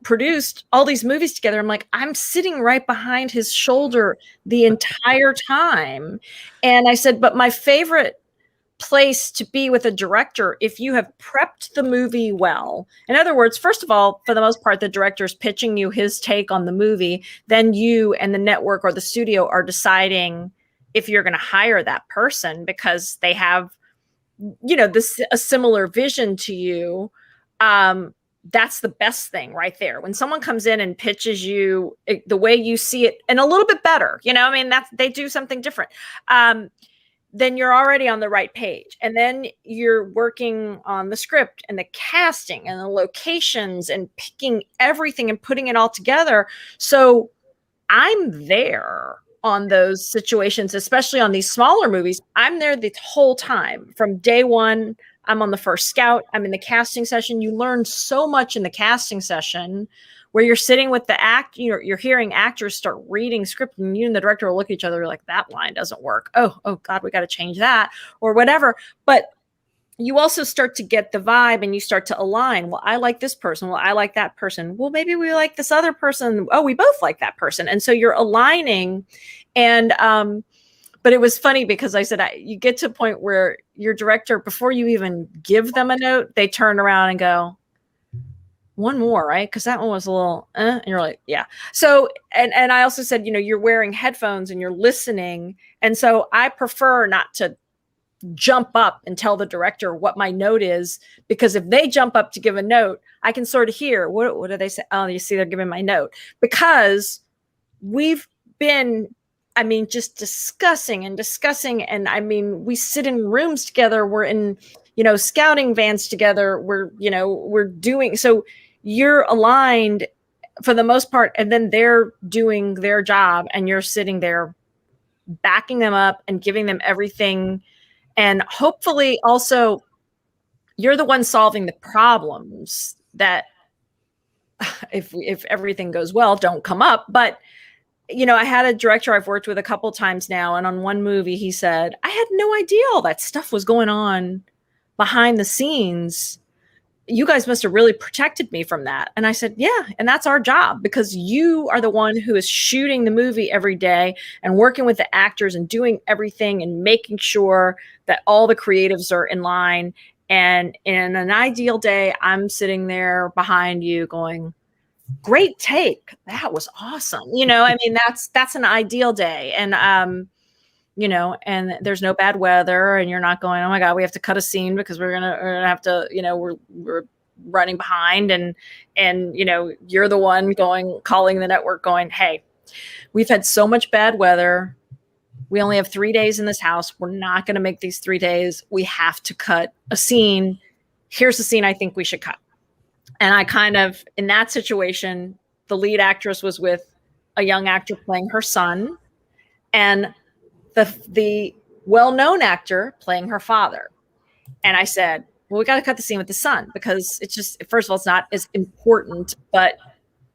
produced all these movies together. I'm like, I'm sitting right behind his shoulder the entire time. And I said, but my favorite place to be with a director, if you have prepped the movie well. In other words, first of all, for the most part, the director's pitching you his take on the movie. Then you and the network or the studio are deciding if you're going to hire that person because they have a similar vision to you. That's the best thing right there. When someone comes in and pitches you the way you see it and a little bit better, they do something different. Then you're already on the right page. And then you're working on the script and the casting and the locations and picking everything and putting it all together. So I'm there on those situations, especially on these smaller movies. I'm there the whole time. From day one, I'm on the first scout. I'm in the casting session. You learn so much in the casting session where you're sitting with the you're hearing actors start reading script, and you and the director will look at each other like, that line doesn't work. Oh God, we got to change that or whatever. But you also start to get the vibe and you start to align. Well, I like this person. Well, I like that person. Well, maybe we like this other person. Oh, we both like that person. And so you're aligning. And, but it was funny because I said, you get to a point where your director, before you even give them a note, they turn around and go, one more, right? Because that one was a little, and you're like, yeah. So, and I also said, you're wearing headphones and you're listening. And so I prefer not to jump up and tell the director what my note is, because if they jump up to give a note, I can sort of hear, what do they say? Oh, you see, they're giving my note. Because we've been, just discussing. And we sit in rooms together. We're in, scouting vans together. We're doing, so you're aligned for the most part, and then they're doing their job and you're sitting there backing them up and giving them everything. And hopefully also you're the one solving the problems that if everything goes well, don't come up. But I had a director I've worked with a couple times now, and on one movie he said, I had no idea all that stuff was going on behind the scenes. You guys must have really protected me from that. And I said, yeah, and that's our job, because you are the one who is shooting the movie every day and working with the actors and doing everything and making sure that all the creatives are in line. And in an ideal day, I'm sitting there behind you going, great take. That was awesome. I mean, that's an ideal day. And, and there's no bad weather, and you're not going, oh my God, we have to cut a scene because we're gonna have to, we're running behind, and you're the one calling the network going, hey, we've had so much bad weather. We only have 3 days in this house. We're not going to make these 3 days. We have to cut a scene. Here's the scene I think we should cut. And I kind of, in that situation, the lead actress was with a young actor playing her son, and the well-known actor playing her father. And I said, well, we got to cut the scene with the son, because it's just, first of all, it's not as important, but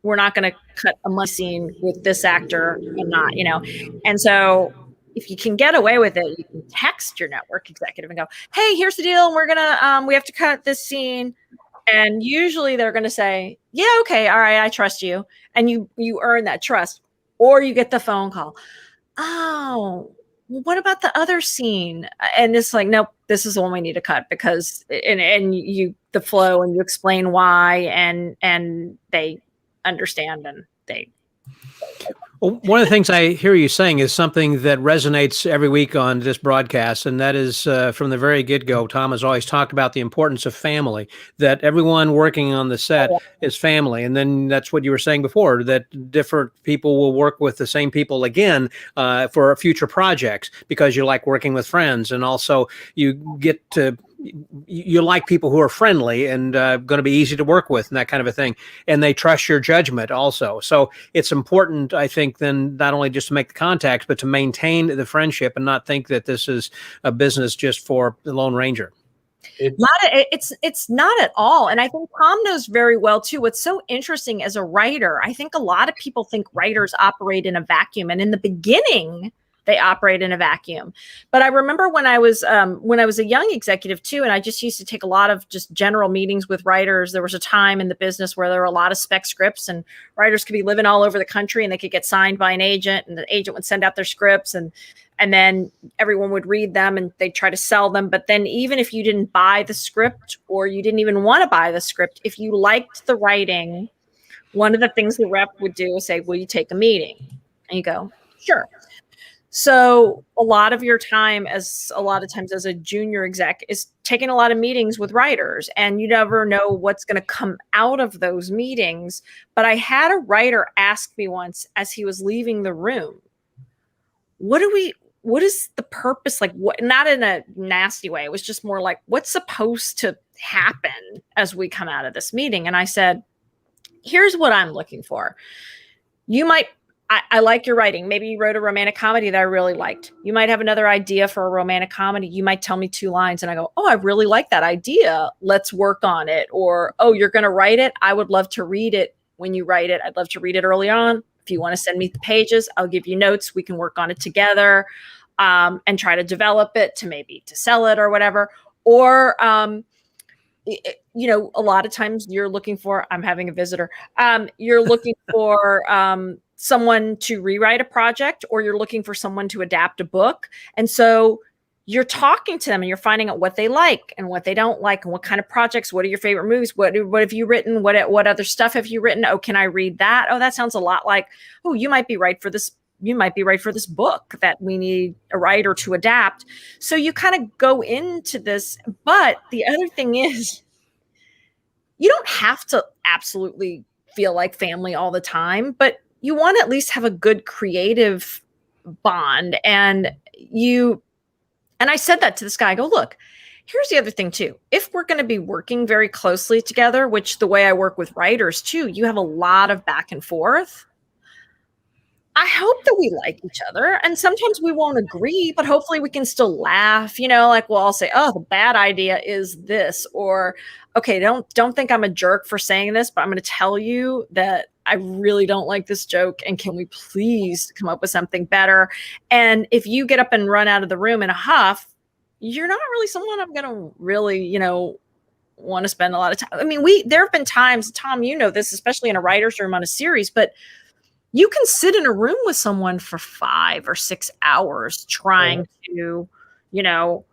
we're not going to cut a money scene with this actor and not, And so if you can get away with it, you can text your network executive and go, hey, here's the deal. We're going to, we have to cut this scene. And usually they're going to say, yeah, okay, all right, I trust you. And you earn that trust. Or you get the phone call. Oh, well, what about the other scene? And it's like, nope, this is the one we need to cut, because and you the flow, and you explain why, and they understand, and they.
Well, one of the things I hear you saying is something that resonates every week on this broadcast, and that is from the very get-go, Tom has always talked about the importance of family, that everyone working on the set is family. And then that's what you were saying before, that different people will work with the same people again for future projects, because you like working with friends, and also you get to you like people who are friendly and going to be easy to work with, and that kind of a thing. And they trust your judgment also. So it's important, I think, then not only just to make the contacts, but to maintain the friendship and not think that this is a business just for the Lone Ranger.
It's not at all. And I think Tom knows very well too. What's so interesting as a writer, I think a lot of people think writers operate in a vacuum. And in the beginning, they operate in a vacuum. But I remember when I was a young executive too, and I just used to take a lot of just general meetings with writers. There was a time in the business where there were a lot of spec scripts, and writers could be living all over the country, and they could get signed by an agent, and the agent would send out their scripts, and then everyone would read them, and they'd try to sell them. But then even if you didn't buy the script, or you didn't even want to buy the script, if you liked the writing, one of the things the rep would do is say, will you take a meeting? And you go, sure. So a lot of your time, as a junior exec, is taking a lot of meetings with writers, and you never know what's going to come out of those meetings. But I had a writer ask me once as he was leaving the room, what is the purpose? Like, what, not in a nasty way. It was just more like, what's supposed to happen as we come out of this meeting? And I said, here's what I'm looking for. I like your writing. Maybe you wrote a romantic comedy that I really liked. You might have another idea for a romantic comedy. You might tell me 2 lines and I go, oh, I really like that idea. Let's work on it. Or, oh, you're going to write it? I would love to read it when you write it. I'd love to read it early on. If you want to send me the pages, I'll give you notes. We can work on it together and try to develop it to sell it or whatever. Or, a lot of times you're looking for, I'm having a visitor. You're looking for someone to rewrite a project, or you're looking for someone to adapt a book. And so you're talking to them and you're finding out what they like and what they don't like, and what kind of projects, what are your favorite movies? What have you written? What other stuff have you written? Oh, can I read that? Oh, that sounds a lot like, oh, you might be right for this. You might be right for this book that we need a writer to adapt. So you kind of go into this. But the other thing is, you don't have to absolutely feel like family all the time, but you want to at least have a good creative bond. And I said that to this guy. I go, look, here's the other thing too. If we're going to be working very closely together, which the way I work with writers too, you have a lot of back and forth. I hope that we like each other, and sometimes we won't agree, but hopefully we can still laugh, like we'll all say, oh, the bad idea is this, or, okay, don't think I'm a jerk for saying this, but I'm going to tell you that I really don't like this joke. And can we please come up with something better? And if you get up and run out of the room in a huff, you're not really someone I'm going to really, you know, want to spend a lot of time. I mean, there have been times, Tom, you know this, especially in a writer's room on a series, but you can sit in a room with someone for 5 or 6 hours trying to, you know,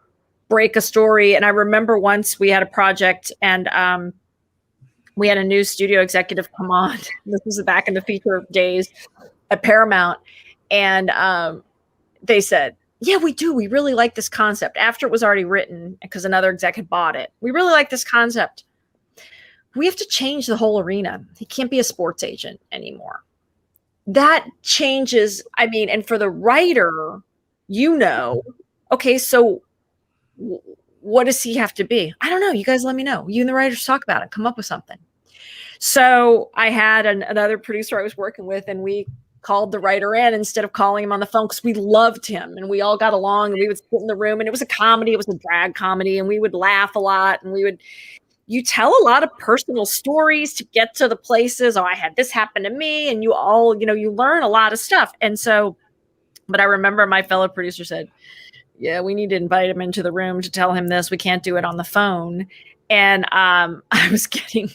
break a story. And I remember once we had a project and we had a new studio executive come on. This was back in the feature days at Paramount. And they said, yeah, we do. We really like this concept. After it was already written, because another exec had bought it. We really like this concept. We have to change the whole arena. He can't be a sports agent anymore. That changes. I mean, and for the writer, you know, okay, so what does he have to be? I don't know. You guys let me know. You and the writers talk about it. Come up with something. So I had another producer I was working with, and we called the writer in instead of calling him on the phone because we loved him and we all got along, and we would sit in the room, and it was a comedy. It was a drag comedy, and we would laugh a lot, and you tell a lot of personal stories to get to the places. Oh, I had this happen to me. And you all, you know, you learn a lot of stuff. And so, but I remember my fellow producer said, yeah, we need to invite him into the room to tell him this. We can't do it on the phone. And I was getting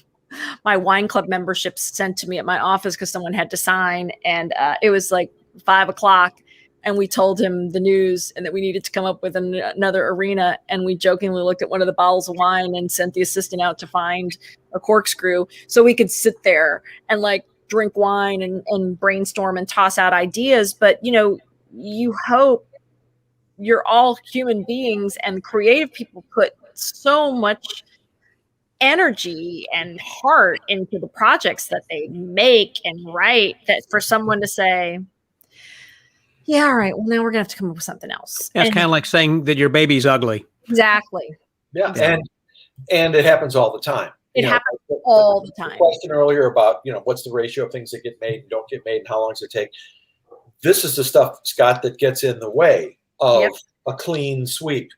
my wine club memberships sent to me at my office because someone had to sign. And it was like 5 o'clock. And we told him the news and that we needed to come up with another arena. And we jokingly looked at one of the bottles of wine and sent the assistant out to find a corkscrew so we could sit there and like drink wine and brainstorm and toss out ideas. But, you know, you hope, you're all human beings, and creative people put so much energy and heart into the projects that they make and write, that for someone to say, yeah, all right, well, now we're gonna have to come up with something else.
That's kind of like saying that your baby's ugly.
Exactly.
Yeah. And it happens all the time.
It happens all the time.
The question earlier about, you know, what's the ratio of things that get made and don't get made and how long does it take? This is the stuff, Scott, that gets in the way of a clean sweep,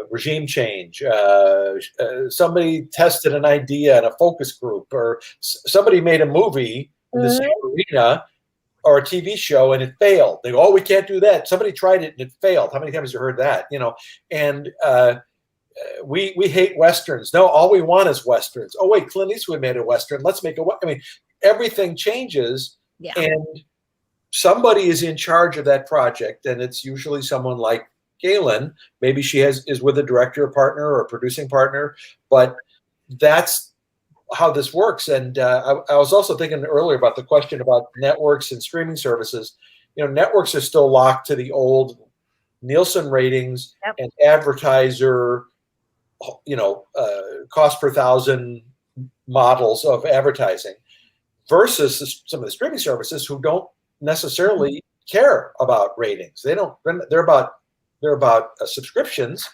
regime change. Somebody tested an idea in a focus group, or somebody made a movie in the same arena or a TV show and it failed. They go, oh, we can't do that. Somebody tried it and it failed. How many times have you heard that? You know, and we hate Westerns. No, all we want is Westerns. Oh, wait, Clint Eastwood made a Western. Let's make I mean, everything changes.
Yeah.
And somebody is in charge of that project, and it's usually someone like Gaylyn. Maybe she is with a director, a partner, or a producing partner, but that's how this works. And I was also thinking earlier about the question about networks and streaming services. You know, networks are still locked to the old Nielsen ratings and advertiser, you know, cost per thousand models of advertising, versus some of the streaming services who don't necessarily care about ratings. They're about subscriptions.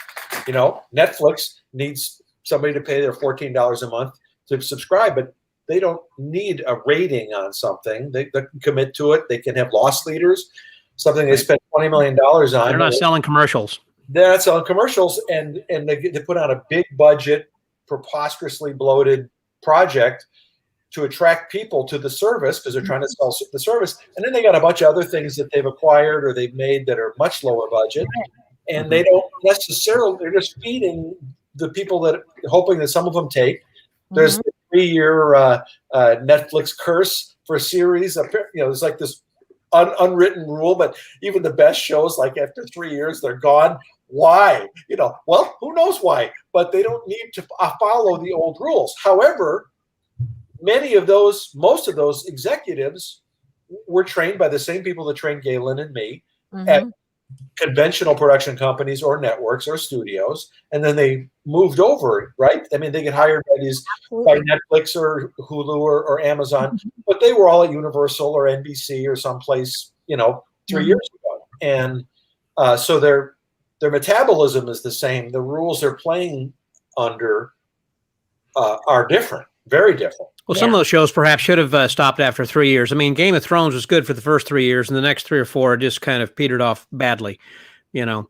You know, Netflix needs somebody to pay their $14 a month to subscribe, but they don't need a rating on something. They can commit to it. They can have loss leaders, something they spent $20 million on.
They're not selling commercials.
They're not selling commercials, and they put on a big budget, preposterously bloated project to attract people to the service because they're trying to sell the service. And then they got a bunch of other things that they've acquired or they've made that are much lower budget. And they don't necessarily, they're just feeding the people that, hoping that some of them take. There's the 3-year Netflix curse for a series. You know, there's like this unwritten rule, but even the best shows, like after 3 years, they're gone. Why? You know, well, who knows why? But they don't need to follow the old rules. However, most of those executives were trained by the same people that trained Gaylyn and me at conventional production companies or networks or studios, and then they moved over, right? I mean, they get hired by Netflix or Hulu or Amazon, but they were all at Universal or NBC or someplace, you know, 3 years ago. And so their metabolism is the same. The rules they're playing under are different, very different.
Well, some of those shows perhaps should have stopped after 3 years. I mean, Game of Thrones was good for the first 3 years, and the next 3 or 4 just kind of petered off badly, you know.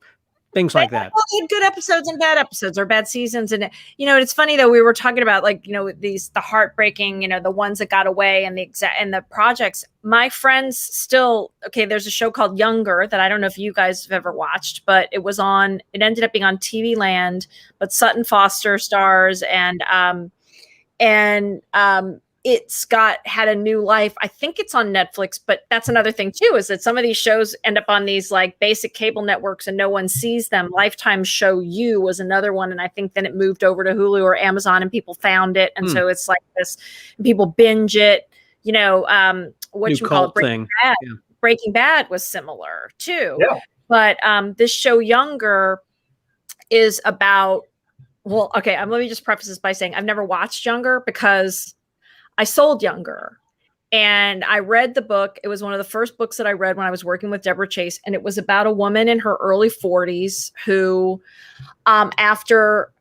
things like that.
Well, they had good episodes and bad episodes, or bad seasons. And, it's funny though, we were talking about like, the heartbreaking, the ones that got away and the projects. My friends still, there's a show called Younger that I don't know if you guys have ever watched, but it ended up being on TV Land, but Sutton Foster stars, and it's had a new life. I think it's on Netflix, but that's another thing too, is that some of these shows end up on these like basic cable networks and no one sees them. Lifetime's show You was another one. And I think then it moved over to Hulu or Amazon and people found it. And so it's like this, people binge it, what
new
you call it,
Breaking
Bad. Yeah. Breaking Bad was similar too.
Yeah.
But this show Younger is about, let me just preface this by saying I've never watched Younger because I sold Younger and I read the book. It was one of the first books that I read when I was working with Deborah Chase. And it was about a woman in her early 40s who, after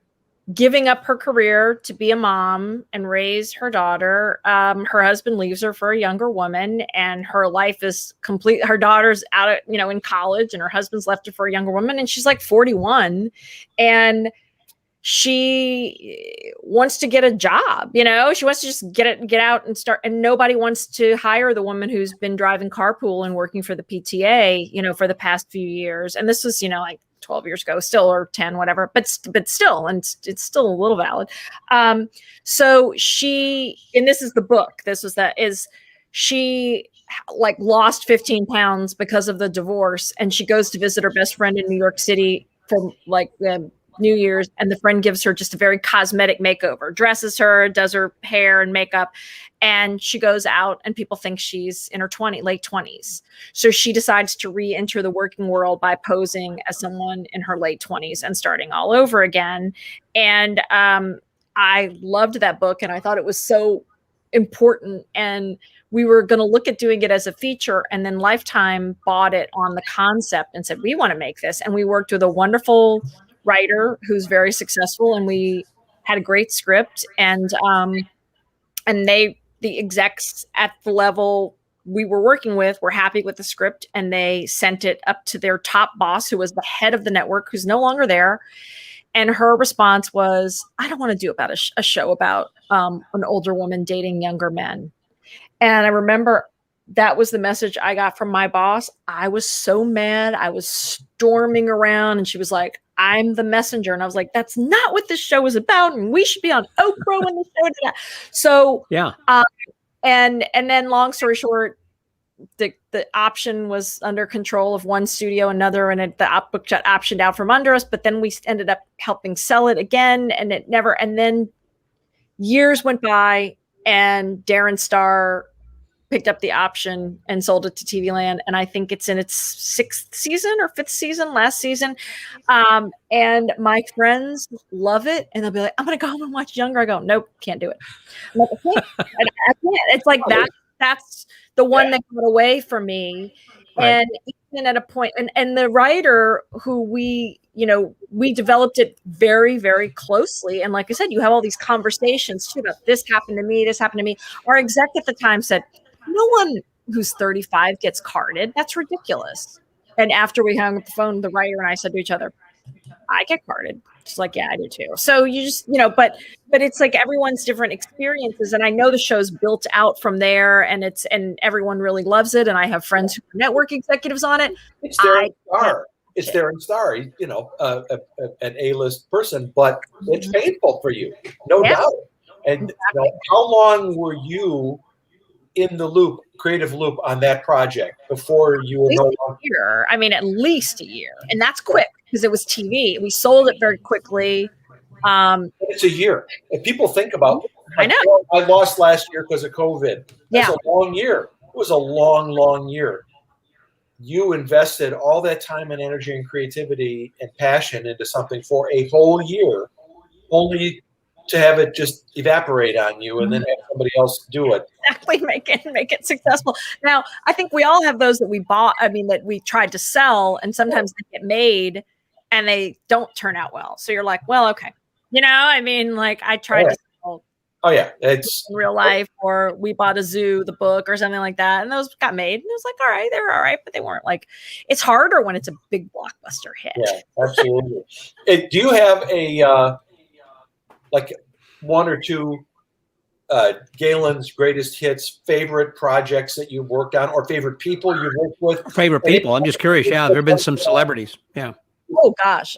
giving up her career to be a mom and raise her daughter, her husband leaves her for a younger woman, and her life is complete. Her daughter's out, in college, and her husband's left her for a younger woman. And she's like 41. And she wants to get a job, she wants to just get out and start, and nobody wants to hire the woman who's been driving carpool and working for the PTA, for the past few years. And this was, like 12 years ago still, or 10, whatever, but still, and it's still a little valid. So and this is the book, she like lost 15 pounds because of the divorce. And she goes to visit her best friend in New York City for like New Year's, and the friend gives her just a very cosmetic makeover, dresses her, does her hair and makeup, and she goes out and people think she's in her late 20s. So she decides to re-enter the working world by posing as someone in her late 20s and starting all over again. And I loved that book, and I thought it was so important, and we were going to look at doing it as a feature, and then Lifetime bought it on the concept and said, we want to make this. And we worked with a wonderful writer who's very successful, and we had a great script, and the execs at the level we were working with were happy with the script, and they sent it up to their top boss, who was the head of the network, who's no longer there. And her response was, I don't want to do about a show about an older woman dating younger men. And I remember that was the message I got from my boss. I was so mad. I was storming around, and she was like, I'm the messenger. And I was like, that's not what this show is about. And we should be on Oprah when the show did that. So,
yeah.
And then long story short, the option was under control of one studio, another, and the book got optioned out from under us. But then we ended up helping sell it again, and and then years went by, and Darren Star picked up the option and sold it to TV Land. And I think it's in its 6th season or 5th season, last season. And my friends love it. And they'll be like, I'm going to go home and watch Younger. I go, nope, can't do it. I'm like, I can't. I can't. It's like that's the one that got away from me. Right. And even at a point, and the writer who we developed it very, very closely. And like I said, you have all these conversations too about this happened to me, this happened to me. Our exec at the time said, no one who's 35 gets carded. That's ridiculous. And after we hung up the phone, the writer and I said to each other, I get carded. She's like, yeah, I do too. So you just, but it's like everyone's different experiences. And I know the show's built out from there, and everyone really loves it. And I have friends who are network executives on it.
It's Darren Star. It's Darren Star, an A-list person, but it's painful for you, no doubt. And how long were you in the creative loop on that project before you were no longer?
I mean, at least a year. And that's quick because it was TV. We sold it very quickly.
It's a year. If people think about,
I know.
I lost last year because of COVID. That's a long year. It was a long, long year. You invested all that time and energy and creativity and passion into something for a whole year, only to have it just evaporate on you and then have somebody else do it.
Exactly, make it successful. Now, I think we all have those that we bought, that we tried to sell, and sometimes they get made and they don't turn out well. So you're like, well, okay. I tried to sell
Oh yeah, it's
in real life, or We Bought a Zoo, the book, or something like that. And those got made. And it was like, all right, they were all right, but they weren't like. It's harder when it's a big blockbuster hit.
Yeah, absolutely. Do you have a like one or two Gaylyn's greatest hits, favorite projects that you've worked on, or favorite people you've worked with?
Favorite people? I'm just curious. Yeah, there have been some celebrities. Yeah.
Oh gosh.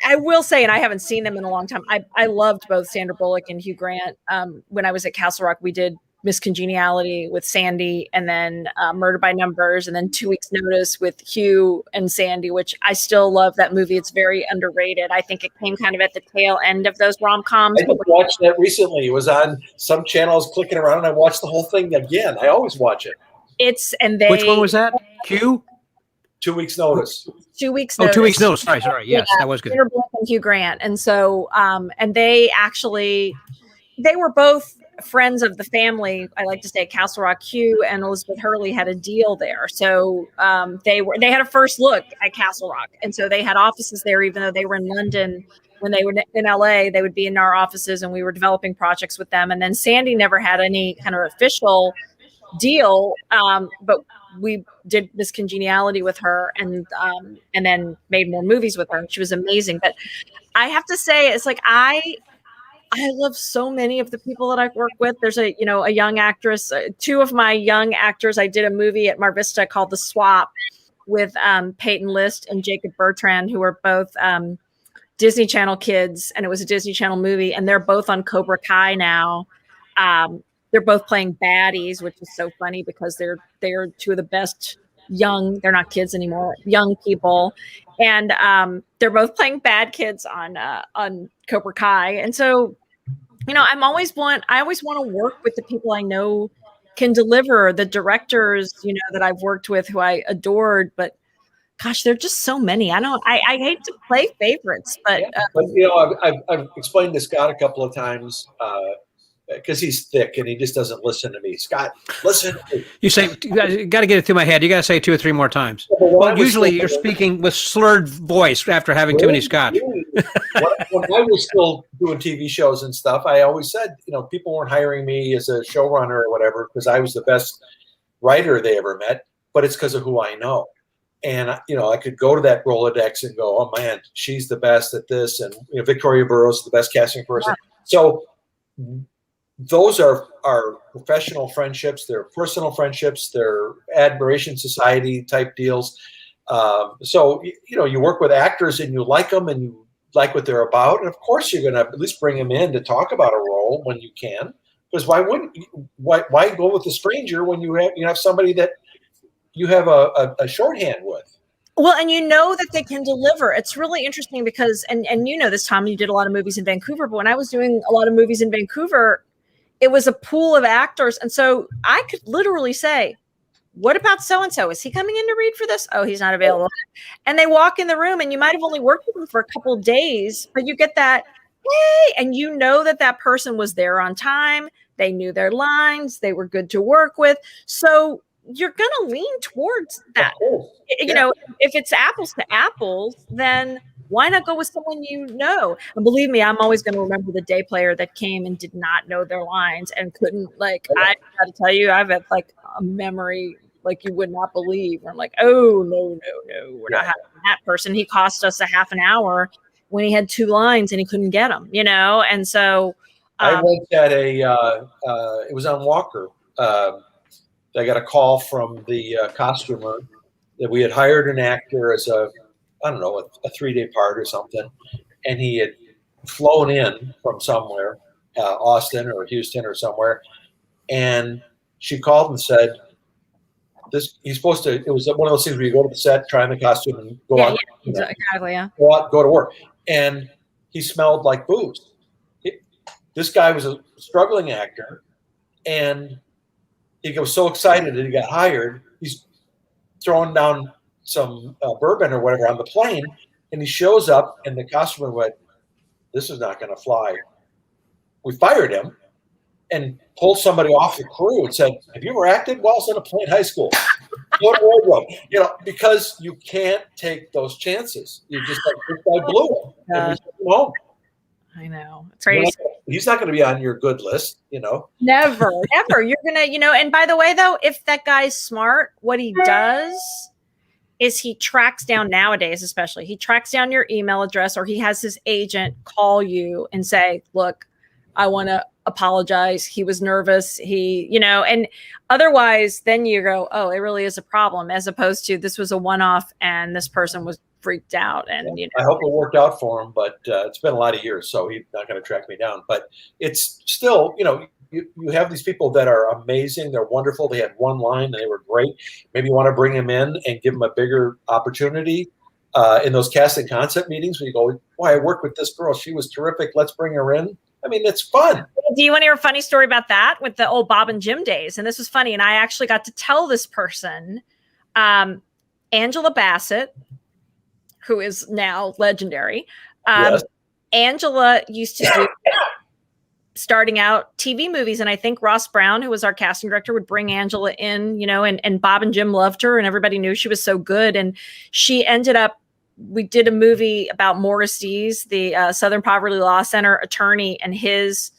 I will say, and I haven't seen them in a long time, I loved both Sandra Bullock and Hugh Grant. When I was at Castle Rock, we did Miss Congeniality with Sandy, and then Murder by Numbers, and then 2 Weeks Notice with Hugh and Sandy, which I still love that movie. It's very underrated. I think it came kind of at the tail end of those rom-coms.
I watched that recently. It was on some channels clicking around, and I watched the whole thing again. I always watch it.
Which one was that? Hugh?
2 Weeks Notice.
2 Weeks Notice.
2 Weeks Notice. Sorry. Yes, that was good.
Sandra Bullock and Hugh Grant. And so, and they were both friends of the family. I like to say Castle Rock. Hugh and Elizabeth Hurley had a deal there. So they had a first look at Castle Rock. And so they had offices there, even though they were in London. When they were in LA, they would be in our offices, and we were developing projects with them. And then Sandy never had any kind of official deal, but we did Miss Congeniality with her, and then made more movies with her, and she was amazing. But I have to say, it's like I love so many of the people that I've worked with. There's a young actress, two of my young actors. I did a movie at MarVista called The Swap with Peyton List and Jacob Bertrand, who are both Disney Channel kids, and it was a Disney Channel movie, and they're both on Cobra Kai now. They're both playing baddies, which is so funny because they're two of the best young, they're not kids anymore, young people. And they're both playing bad kids on Cobra Kai. And so, I always want to work with the people I know can deliver, the directors, that I've worked with who I adored, but gosh, there are just so many. I hate to play favorites, but.
I've explained to Scott a couple of times, because he's thick and he just doesn't listen to me. Scott, listen to me.
You say, you got to get it through my head. You got to say 2 or 3 more times. Well, usually you're speaking with slurred voice after having too many scotch.
When I was still doing TV shows and stuff, I always said, people weren't hiring me as a showrunner or whatever because I was the best writer they ever met, but it's because of who I know. And, I could go to that Rolodex and go, oh, man, she's the best at this. And, Victoria Burrows is the best casting person. Yeah. So those are professional friendships. They're personal friendships. They're admiration society type deals. So, you work with actors and you like them and you like what they're about. And of course, you're going to at least bring them in to talk about a role when you can. Because why wouldn't you? Why go with a stranger when you have somebody that you have a shorthand with?
Well, and that they can deliver. It's really interesting because, and this, Tom, you did a lot of movies in Vancouver, but when I was doing a lot of movies in Vancouver, it was a pool of actors. And so I could literally say, what about so-and-so? Is he coming in to read for this? Oh, he's not available. And they walk in the room and you might have only worked with them for a couple of days, but you get that, hey, and that person was there on time. They knew their lines. They were good to work with. So you're going to lean towards that. If it's apples to apples, then why not go with someone you know? And believe me, I'm always going to remember the day player that came and did not know their lines and couldn't, I got to tell you, I've had a memory like you would not believe. I'm like, oh, no, we're not having that person. He cost us a half an hour when he had 2 lines and he couldn't get them, And so
I went at it was on Walker. I got a call from the costumer that we had hired an actor as a 3-day part or something. And he had flown in from somewhere, Austin or Houston or somewhere. And she called and said, he's supposed to, it was one of those things where you go to the set, try on the costume and go out.
Exactly, yeah.
Go to work. And he smelled like booze. This guy was a struggling actor, and he was so excited that he got hired. He's throwing down some bourbon or whatever on the plane, and he shows up, and the costumer went, "This is not going to fly." We fired him and pulled somebody off the crew and said, "Have you ever acted while I was in a plane high school?" Go to wardrobe, because you can't take those chances. You just like, this guy blew it, and we sent him home.
I know, it's crazy.
he's not going to be on your good list, you know.
Never. You're gonna, and by the way, though, if that guy's smart, what he does is he tracks down, nowadays especially, he tracks down your email address, or he has his agent call you and say, look, I want to apologize. He was nervous. And otherwise then you go, oh, it really is a problem, as opposed to this was a one-off and this person was freaked out. And
I hope it worked out for him, but it's been a lot of years, so he's not going to track me down. But it's still, you have these people that are amazing. They're wonderful. They had one line and they were great. Maybe you want to bring them in and give them a bigger opportunity in those casting concept meetings where you go, I worked with this girl. She was terrific. Let's bring her in. I mean, it's fun.
Do you want to hear a funny story about that with the old Bob and Jim days? And this was funny. And I actually got to tell this person, Angela Bassett, who is now legendary.
Yes.
Angela used to do starting out TV movies. And I think Ross Brown, who was our casting director, would bring Angela in, and Bob and Jim loved her and everybody knew she was so good. And she ended up, we did a movie about Morris Dees, the Southern Poverty Law Center attorney, and his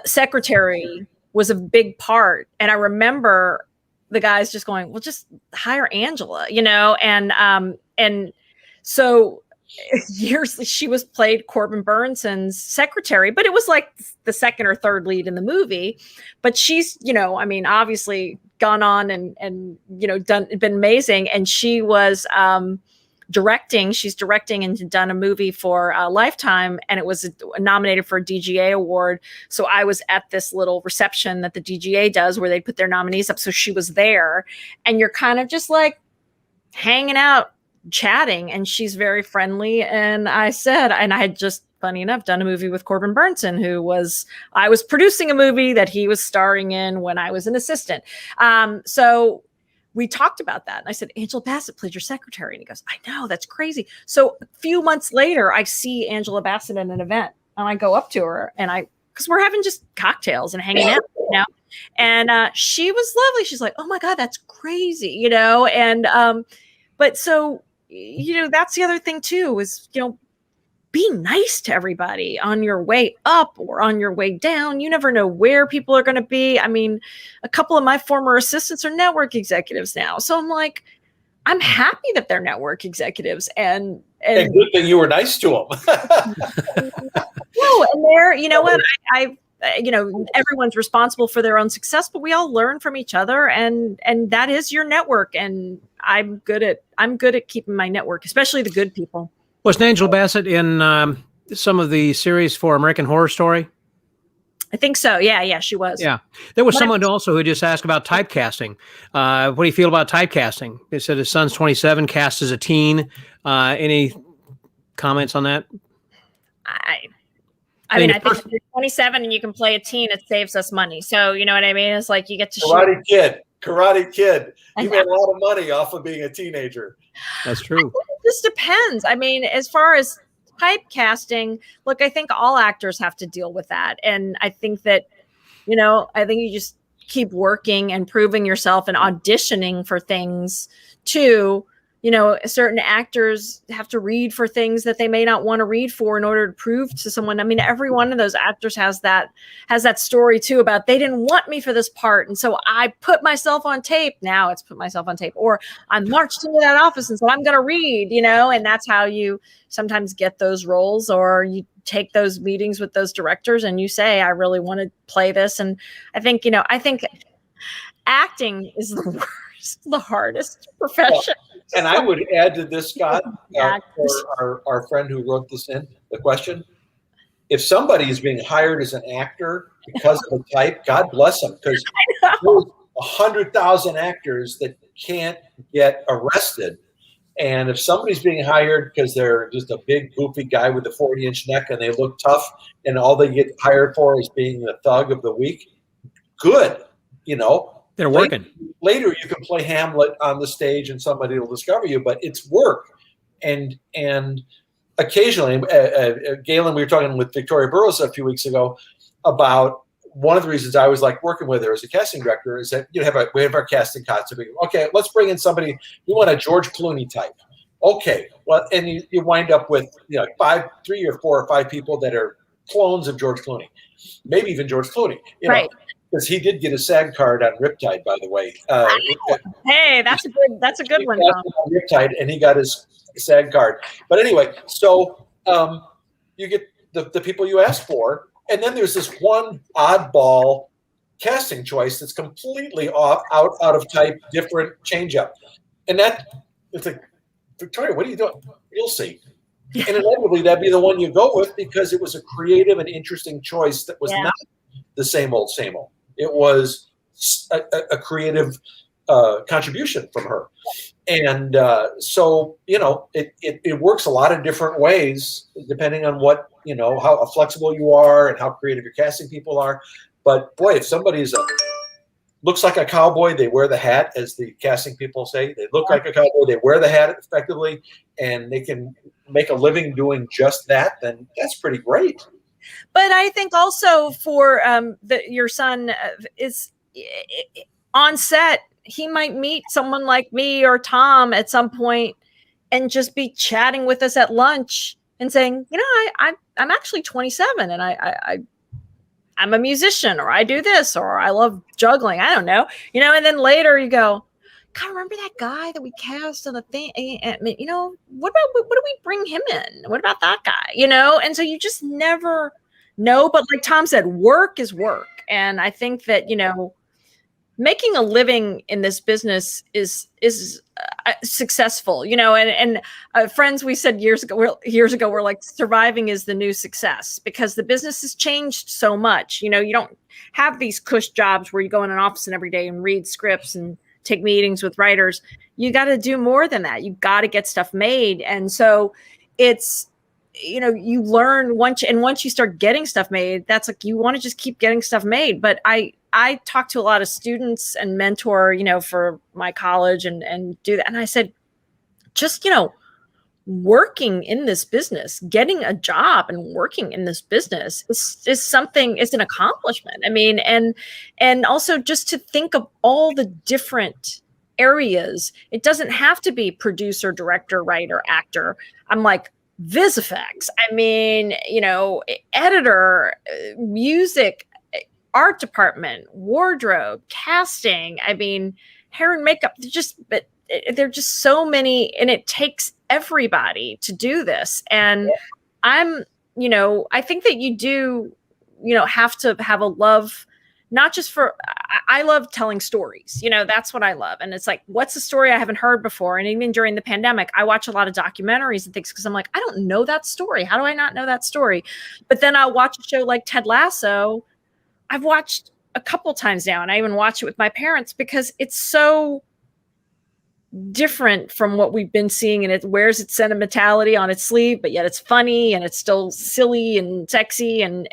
secretary was a big part. And I remember the guys just going, well, just hire Angela, and so years she was played Corbin Burnson's secretary, but it was like the second or third lead in the movie. But she's, obviously gone on and been amazing. And she was she's directing and done a movie for Lifetime, and it was nominated for a DGA award. So I was at this little reception that the DGA does where they put their nominees up. So she was there, and you're kind of just like hanging out, chatting, and she's very friendly. And I said, and I had just, funny enough, done a movie with Corbin Burnson, I was producing a movie that he was starring in when I was an assistant. So we talked about that. And I said, Angela Bassett played your secretary. And he goes, I know, that's crazy. So a few months later, I see Angela Bassett at an event, and I go up to her, and because we're having just cocktails and hanging out, and she was lovely. She's like, oh my God, that's crazy, and, but so, that's the other thing too, is, be nice to everybody on your way up or on your way down. You never know where people are going to be. I mean, a couple of my former assistants are network executives now. So I'm like, I'm happy that they're network executives. And
good thing you were nice to them.
No, and they're, what, everyone's responsible for their own success, but we all learn from each other, and that is your network. And I'm good at keeping my network, especially the good people.
Wasn't Angela Bassett in some of the series for American Horror Story?
I think so. Yeah, she was.
Yeah. There was someone also who just asked about typecasting. What do you feel about typecasting? They said his son's 27, cast as a teen. Any comments on that?
I mean, I think if you're 27 and you can play a teen, it saves us money. So, you know what I mean? It's like you get to
Karate Kid. You made a lot of money off of being a teenager.
That's true.
It just depends. I mean, as far as typecasting, look, I think all actors have to deal with that. And I think that, I think you just keep working and proving yourself and auditioning for things too. Certain actors have to read for things that they may not want to read for in order to prove to someone. I mean, every one of those actors has that story too about they didn't want me for this part. And so I put myself on tape. Now it's put myself on tape, or I marched into that office and said, I'm going to read, and that's how you sometimes get those roles, or you take those meetings with those directors and you say, I really want to play this. And I think, I think acting is the worst, the hardest profession.
And I would add to this, Scott, for our friend who wrote this in, the question, if somebody is being hired as an actor because of the type, God bless them, because there's 100,000 actors that can't get arrested. And if somebody's being hired because they're just a big, goofy guy with a 40-inch neck and they look tough and all they get hired for is being the thug of the week, good,
They're working.
Later, you can play Hamlet on the stage and somebody will discover you, but it's work. And occasionally, Gaylyn, we were talking with Victoria Burrows a few weeks ago about one of the reasons I always like working with her as a casting director is that we have our casting concept. Okay, let's bring in somebody. We want a George Clooney type. Okay, well, and you wind up with 3 or 4 or 5 people that are clones of George Clooney, maybe even George Clooney.
Right.
Because he did get a SAG card on Riptide, by the way.
Hey, that's a good one.
On Riptide, and he got his SAG card. But anyway, so you get the people you ask for, and then there's this one oddball casting choice that's completely out of type, different, change up, and it's like, Victoria, what are you doing? You'll see. And inevitably, that'd be the one you go with because it was a creative and interesting choice that was not the same old, same old. It was a creative contribution from her. And so, it works a lot of different ways depending on what, how flexible you are and how creative your casting people are. But boy, if somebody's looks like a cowboy, they wear the hat, as the casting people say. They look like a cowboy, they wear the hat effectively, and they can make a living doing just that, then that's pretty great.
But I think also for your son is on set, he might meet someone like me or Tom at some point and just be chatting with us at lunch and saying, I'm actually 27 and I'm a musician, or I do this, or I love juggling. I don't know, and then later you go, God, remember that guy that we cast on the thing? What do we bring him in? What about that guy? And so you just never know. But like Tom said, work is work. And I think that, making a living in this business is successful, and friends, we said years ago, we're like, surviving is the new success, because the business has changed so much. You don't have these cush jobs where you go in an office and every day and read scripts and take meetings with writers. You got to do more than that. You got to get stuff made. And so it's, you learn once you start getting stuff made, that's like, you want to just keep getting stuff made. But I talk to a lot of students and mentor, for my college and do that. And I said, just, working in this business, getting a job and working in this business is something, is an accomplishment. I mean, and also just to think of all the different areas. It doesn't have to be producer, director, writer, actor. I'm like, vis effects. I mean, editor, music, art department, wardrobe, casting. I mean, hair and makeup. They're just so many, and it takes everybody to do this. And I think that you do, have to have a love, not just for, I love telling stories, that's what I love. And it's like, what's a story I haven't heard before? And even during the pandemic, I watch a lot of documentaries and things because I'm like, I don't know that story. How do I not know that story? But then I'll watch a show like Ted Lasso. I've watched a couple times now, and I even watch it with my parents because it's so different from what we've been seeing, and it wears its sentimentality on its sleeve, but yet it's funny and it's still silly and sexy and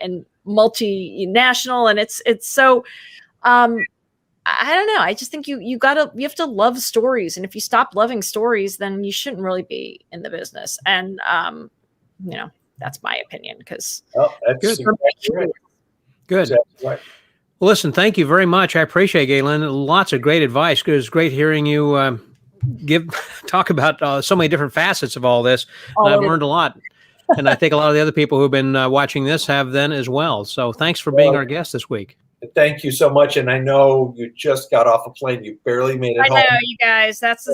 multinational, and it's so I don't know. I just think you have to love stories, and if you stop loving stories, then you shouldn't really be in the business. And that's my opinion. Because
that's
good. Good.
Exactly right.
Well, listen, thank you very much. I appreciate it, Gaylyn. Lots of great advice. It was great hearing you talk about so many different facets of all this. I've learned a lot. And I think a lot of the other people who've been watching this have then as well. So thanks for being our guest this week.
Thank you so much. And I know you just got off a plane. You barely made it home.
I know, you guys. That's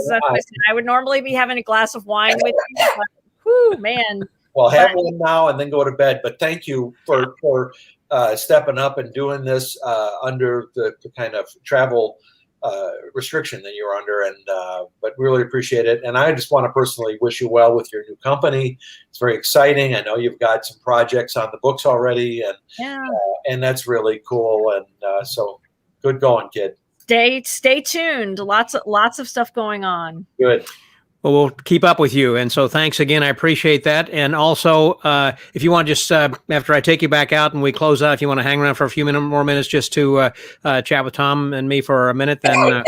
I would normally be having a glass of wine with you. But, whew, man.
Well, have one now and then go to bed. But thank you for stepping up and doing this under the kind of travel restriction that you're under, and but really appreciate it. And I just want to personally wish you well with your new company. It's very exciting. I know you've got some projects on the books already, and that's really cool. And so good going, kid.
Stay tuned. Lots of stuff going on.
Good.
Well, we'll keep up with you. And so thanks again. I appreciate that. And also, if you want to just, after I take you back out and we close out, if you want to hang around for a few more minutes just to chat with Tom and me for a minute, then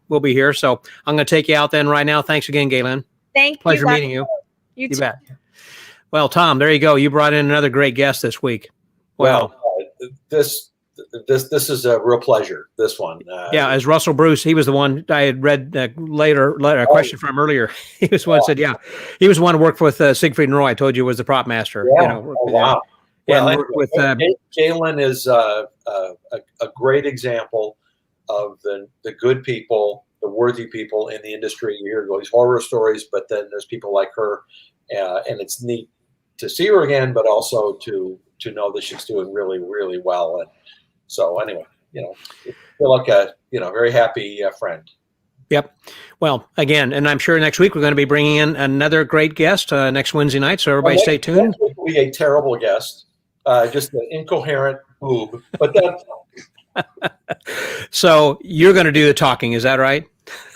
we'll be here. So I'm going to take you out then right now. Thanks again, Gaylyn.
Thank you.
Pleasure meeting you.
You
too. Bet. Well, Tom, there you go. You brought in another great guest this week. Well,
this is a real pleasure. This one,
as Russell Bruce, he was the one I had read later a question from earlier. He was one said, he was one who worked with Siegfried and Roy. I told you was the prop master.
Wow. Well,
and with
Gaylyn is a great example of the good people, the worthy people in the industry. You hear these horror stories, but then there's people like her, and it's neat to see her again, but also to know that she's doing really, really well. And so anyway, I feel like a very happy friend.
Yep. Well, again, and I'm sure next week we're going to be bringing in another great guest next Wednesday night. So everybody stay tuned.
Next week will be a terrible guest, just an incoherent boob, but that's
So you're going to do the talking, is that right?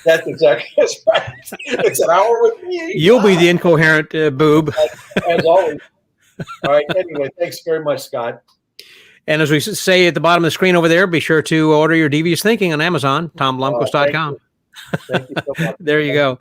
That's right. It's an hour with me.
You'll be the incoherent boob.
As always. All right. Anyway, thanks very much, Scott.
And as we say at the bottom of the screen over there, be sure to order your Devious Thinking on Amazon, TomBlumquist.com.
Thank you so much.
There you go.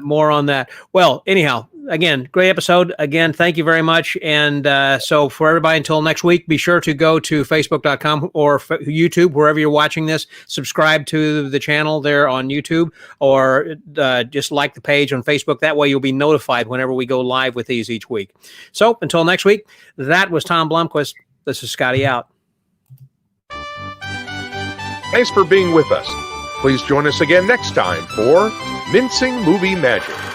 More on that. Well, anyhow, again, great episode. Again, thank you very much. And so for everybody, until next week, be sure to go to Facebook.com or YouTube, wherever you're watching this. Subscribe to the channel there on YouTube, or just like the page on Facebook. That way you'll be notified whenever we go live with these each week. So until next week, that was Tom Blumquist. This is Scotty out.
Thanks for being with us. Please join us again next time for Mincing Movie Magic.